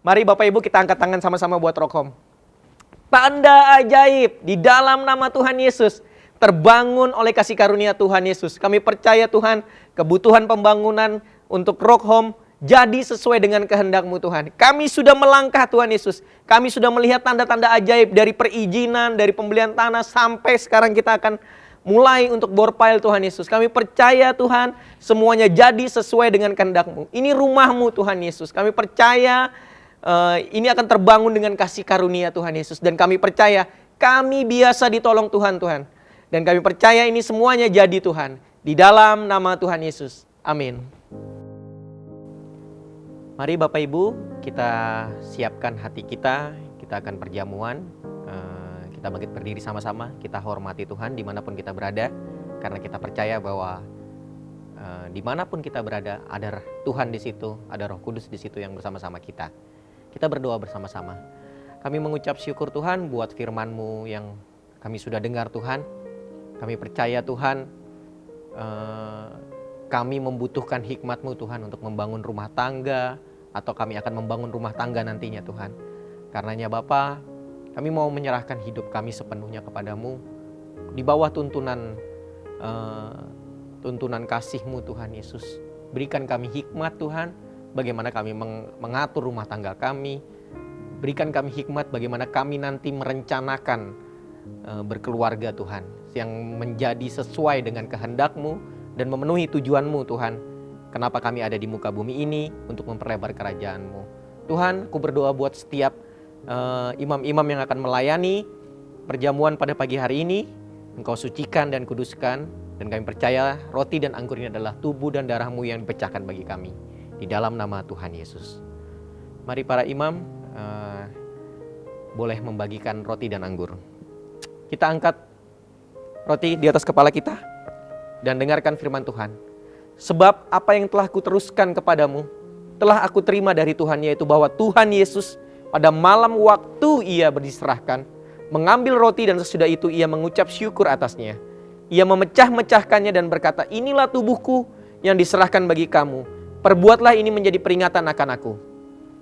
Mari Bapak Ibu kita angkat tangan sama-sama buat Rokhum. Tanda ajaib di dalam nama Tuhan Yesus terbangun oleh kasih karunia Tuhan Yesus. Kami percaya Tuhan, kebutuhan pembangunan untuk Rokhum jadi sesuai dengan kehendak-Mu Tuhan. Kami sudah melangkah Tuhan Yesus. Kami sudah melihat tanda-tanda ajaib dari perizinan, dari pembelian tanah sampai sekarang kita akan mulai untuk bor pile Tuhan Yesus. Kami percaya Tuhan semuanya jadi sesuai dengan kehendak-Mu. Ini rumah-Mu Tuhan Yesus. Kami percaya ini akan terbangun dengan kasih karunia Tuhan Yesus. Dan kami percaya kami biasa ditolong Tuhan. Dan kami percaya ini semuanya jadi Tuhan. Di dalam nama Tuhan Yesus. Amin. Mari Bapak Ibu kita siapkan hati kita. Kita akan perjamuan. Kita bangkit berdiri sama-sama. Kita hormati Tuhan dimanapun kita berada. Karena kita percaya bahwa dimanapun kita berada ada Tuhan di situ. Ada Roh Kudus di situ yang bersama-sama kita. Kita berdoa bersama-sama. Kami mengucap syukur Tuhan buat firman-Mu yang kami sudah dengar Tuhan. Kami percaya Tuhan, kami membutuhkan hikmat-Mu Tuhan untuk membangun rumah tangga. Atau kami akan membangun rumah tangga nantinya Tuhan. Karenanya Bapa, kami mau menyerahkan hidup kami sepenuhnya kepada-Mu. Di bawah tuntunan kasih-Mu Tuhan Yesus. Berikan kami hikmat Tuhan. Bagaimana kami mengatur rumah tangga kami. Berikan kami hikmat bagaimana kami nanti merencanakan berkeluarga Tuhan. Yang menjadi sesuai dengan kehendak-Mu dan memenuhi tujuan-Mu Tuhan. Kenapa kami ada di muka bumi ini untuk memperlebar kerajaan-Mu. Tuhan, aku berdoa buat setiap imam-imam yang akan melayani perjamuan pada pagi hari ini. Engkau sucikan dan kuduskan. Dan kami percaya roti dan anggur ini adalah tubuh dan darah-Mu yang dipecahkan bagi kami. Di dalam nama Tuhan Yesus. Mari para imam boleh membagikan roti dan anggur. Kita angkat roti di atas kepala kita dan dengarkan firman Tuhan. Sebab apa yang telah kuteruskan kepadamu telah aku terima dari Tuhan, yaitu bahwa Tuhan Yesus pada malam waktu ia diserahkan mengambil roti dan sesudah itu ia mengucap syukur atasnya. Ia memecah-mecahkannya dan berkata, inilah tubuhku yang diserahkan bagi kamu. Perbuatlah ini menjadi peringatan akan aku.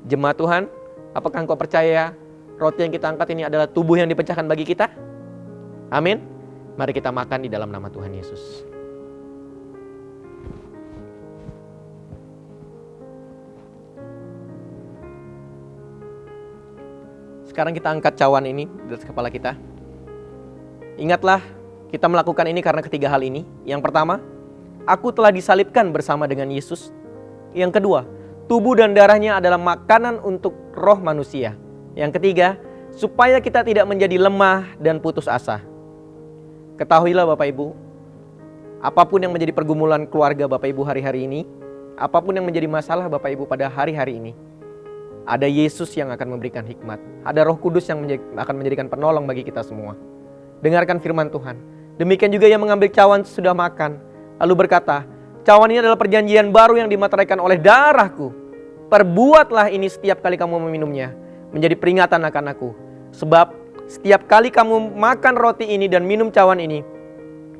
Jemaat Tuhan, apakah engkau percaya roti yang kita angkat ini adalah tubuh yang dipecahkan bagi kita? Amin. Mari kita makan di dalam nama Tuhan Yesus. Sekarang kita angkat cawan ini di atas kepala kita. Ingatlah, kita melakukan ini karena ketiga hal ini. Yang pertama, aku telah disalibkan bersama dengan Yesus. Yang kedua, tubuh dan darahnya adalah makanan untuk roh manusia. Yang ketiga, supaya kita tidak menjadi lemah dan putus asa. Ketahuilah Bapak Ibu, apapun yang menjadi pergumulan keluarga Bapak Ibu hari-hari ini, apapun yang menjadi masalah Bapak Ibu pada hari-hari ini, ada Yesus yang akan memberikan hikmat. Ada Roh Kudus yang akan menjadikan penolong bagi kita semua. Dengarkan firman Tuhan. Demikian juga yang mengambil cawan sudah makan, lalu berkata, cawan ini adalah perjanjian baru yang dimateraikan oleh darahku. Perbuatlah ini setiap kali kamu meminumnya, menjadi peringatan akan aku. Sebab setiap kali kamu makan roti ini dan minum cawan ini,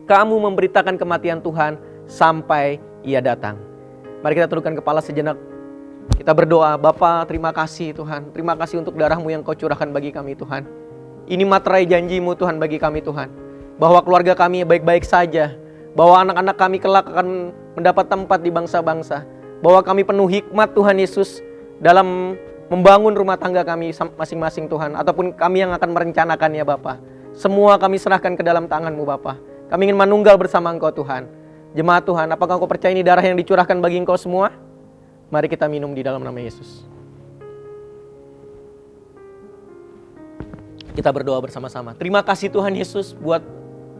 kamu memberitakan kematian Tuhan sampai Ia datang. Mari kita tundukkan kepala sejenak. Kita berdoa, Bapa, terima kasih Tuhan. Terima kasih untuk darah-Mu yang Kau curahkan bagi kami Tuhan. Ini materai janji-Mu Tuhan bagi kami Tuhan. Bahwa keluarga kami baik-baik saja. Bahwa anak-anak kami kelak akan mendapat tempat di bangsa-bangsa. Bahwa kami penuh hikmat Tuhan Yesus dalam membangun rumah tangga kami masing-masing Tuhan. Ataupun kami yang akan merencanakannya Bapa. Semua kami serahkan ke dalam tangan-Mu Bapa. Kami ingin menunggal bersama Engkau Tuhan. Jemaat Tuhan, apakah Engkau percaya ini darah yang dicurahkan bagi Engkau semua? Mari kita minum di dalam nama Yesus. Kita berdoa bersama-sama. Terima kasih Tuhan Yesus buat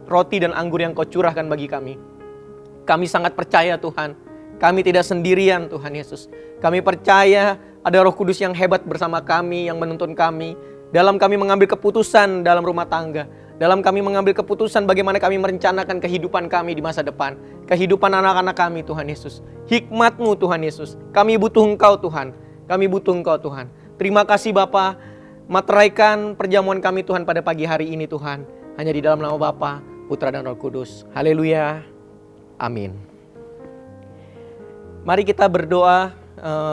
roti dan anggur yang Kau curahkan bagi kami. Kami sangat percaya Tuhan. Kami tidak sendirian Tuhan Yesus. Kami percaya ada Roh Kudus yang hebat bersama kami, yang menuntun kami. Dalam kami mengambil keputusan dalam rumah tangga. Dalam kami mengambil keputusan bagaimana kami merencanakan kehidupan kami di masa depan. Kehidupan anak-anak kami Tuhan Yesus. Hikmat-Mu Tuhan Yesus. Kami butuh Engkau Tuhan. Kami butuh Engkau Tuhan. Terima kasih Bapa. Materaikan perjamuan kami Tuhan pada pagi hari ini Tuhan. Hanya di dalam nama Bapa, Putra dan Roh Kudus. Haleluya. Amin. Mari kita berdoa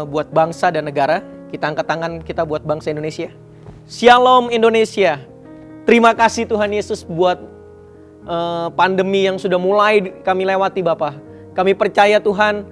buat bangsa dan negara. Kita angkat tangan kita buat bangsa Indonesia. Shalom Indonesia. Terima kasih Tuhan Yesus buat pandemi yang sudah mulai kami lewati Bapa. Kami percaya Tuhan,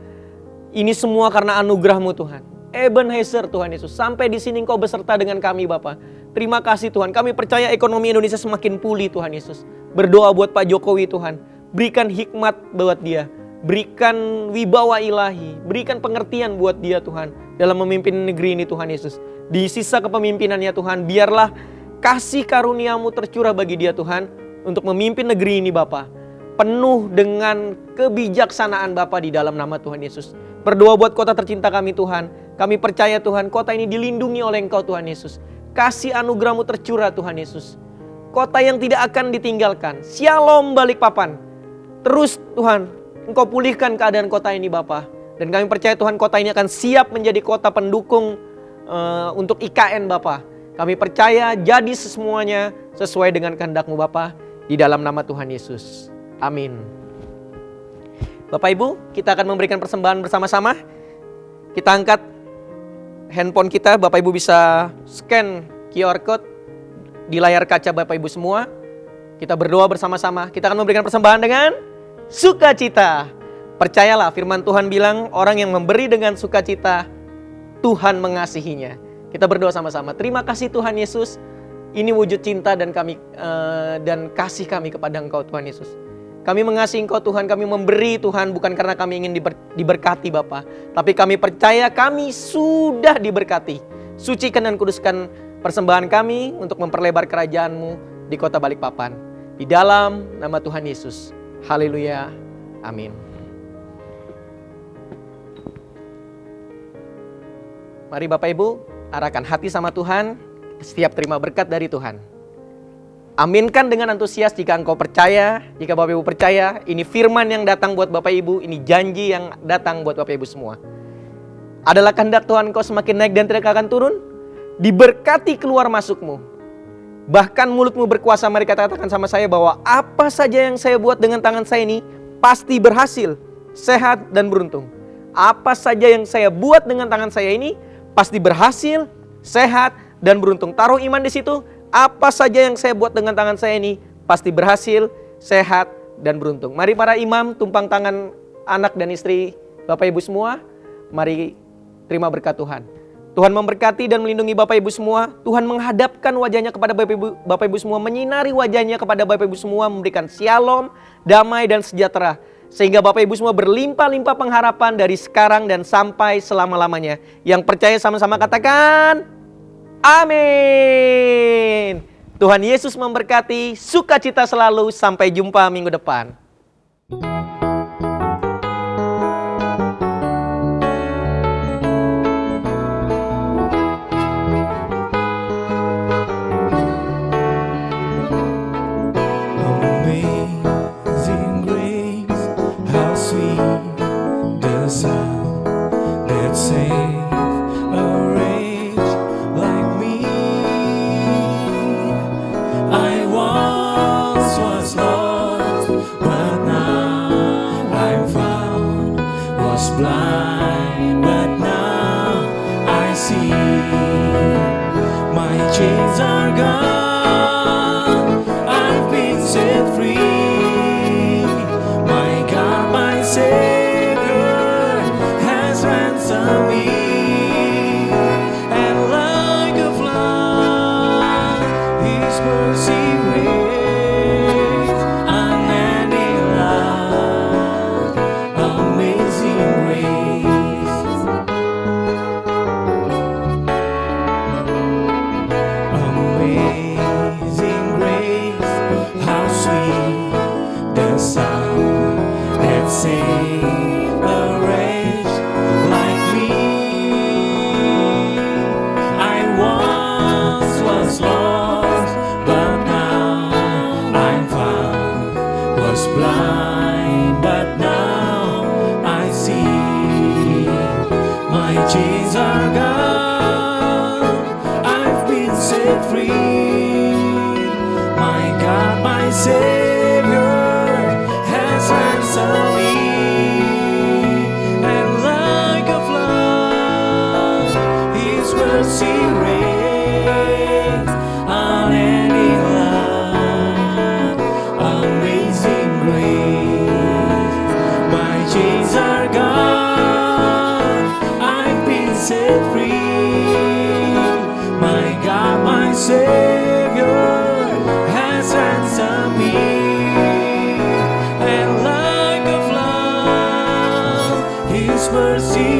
ini semua karena anugerah-Mu Tuhan. Ebenezer Tuhan Yesus, sampai di sini Engkau beserta dengan kami Bapa. Terima kasih Tuhan, kami percaya ekonomi Indonesia semakin pulih Tuhan Yesus. Berdoa buat Pak Jokowi Tuhan, berikan hikmat buat dia. Berikan wibawa ilahi, berikan pengertian buat dia Tuhan dalam memimpin negeri ini Tuhan Yesus. Di sisa kepemimpinannya Tuhan, biarlah kasih karunia-Mu tercurah bagi dia Tuhan untuk memimpin negeri ini Bapa. Penuh dengan kebijaksanaan Bapa di dalam nama Tuhan Yesus. Berdoa buat kota tercinta kami Tuhan. Kami percaya Tuhan kota ini dilindungi oleh Engkau Tuhan Yesus. Kasih anugerah-Mu tercurah Tuhan Yesus. Kota yang tidak akan ditinggalkan. Shalom Balikpapan. Terus Tuhan, Engkau pulihkan keadaan kota ini Bapa. Dan kami percaya Tuhan kota ini akan siap menjadi kota pendukung untuk IKN Bapa. Kami percaya jadi semuanya sesuai dengan kehendak-Mu Bapa. Di dalam nama Tuhan Yesus. Amin. Bapak Ibu, kita akan memberikan persembahan bersama-sama. Kita angkat handphone kita. Bapak Ibu bisa scan QR code di layar kaca Bapak Ibu semua. Kita berdoa bersama-sama. Kita akan memberikan persembahan dengan sukacita. Percayalah firman Tuhan bilang orang yang memberi dengan sukacita Tuhan mengasihinya. Kita berdoa sama-sama. Terima kasih Tuhan Yesus. Ini wujud cinta dan kasih kami kepada Engkau Tuhan Yesus. Kami mengasihi Engkau Tuhan, kami memberi Tuhan bukan karena kami ingin diberkati Bapa, tapi kami percaya kami sudah diberkati. Sucikan dan kuduskan persembahan kami untuk memperlebar kerajaan-Mu di kota Balikpapan. Di dalam nama Tuhan Yesus. Haleluya. Amin. Mari Bapak Ibu, arahkan hati sama Tuhan, setiap terima berkat dari Tuhan. Aminkan dengan antusias jika engkau percaya, jika Bapak Ibu percaya, ini firman yang datang buat Bapak Ibu, ini janji yang datang buat Bapak Ibu semua. Adalah kehendak Tuhan engkau semakin naik dan tidak akan turun, diberkati keluar masukmu. Bahkan mulutmu berkuasa, mari katakan sama saya bahwa apa saja yang saya buat dengan tangan saya ini, pasti berhasil, sehat dan beruntung. Apa saja yang saya buat dengan tangan saya ini, pasti berhasil, sehat dan beruntung. Taruh iman di situ. Apa saja yang saya buat dengan tangan saya ini pasti berhasil, sehat, dan beruntung. Mari para imam tumpang tangan anak dan istri Bapak Ibu semua. Mari terima berkat Tuhan. Tuhan memberkati dan melindungi Bapak Ibu semua. Tuhan menghadapkan wajahnya kepada Bapak Ibu semua. Menyinari wajahnya kepada Bapak Ibu semua. Memberikan shalom, damai, dan sejahtera. Sehingga Bapak Ibu semua berlimpah-limpah pengharapan dari sekarang dan sampai selama-lamanya. Yang percaya sama-sama katakan amin. Tuhan Yesus memberkati, sukacita selalu, sampai jumpa minggu depan. Amazing grace, how sweet the sound that saved a wretch like me. blind, but now I see. My chains are gone, I've been set free. My God, my Savior has ransomed me. And like a flood, His mercy reigns. Unending love, amazing grace. Amazing grace, how sweet the sound that saved a wretch like me. I once was lost, but now I'm found. Was blind, but now I see. My chains are gone, I've been set free. My God, my Savior has ransomed me. And like a flood, His mercy reigns. Unending love, amazing grace. My chains are gone, I've been set free. My God, my Savior has ransomed me. And like a flood, His mercy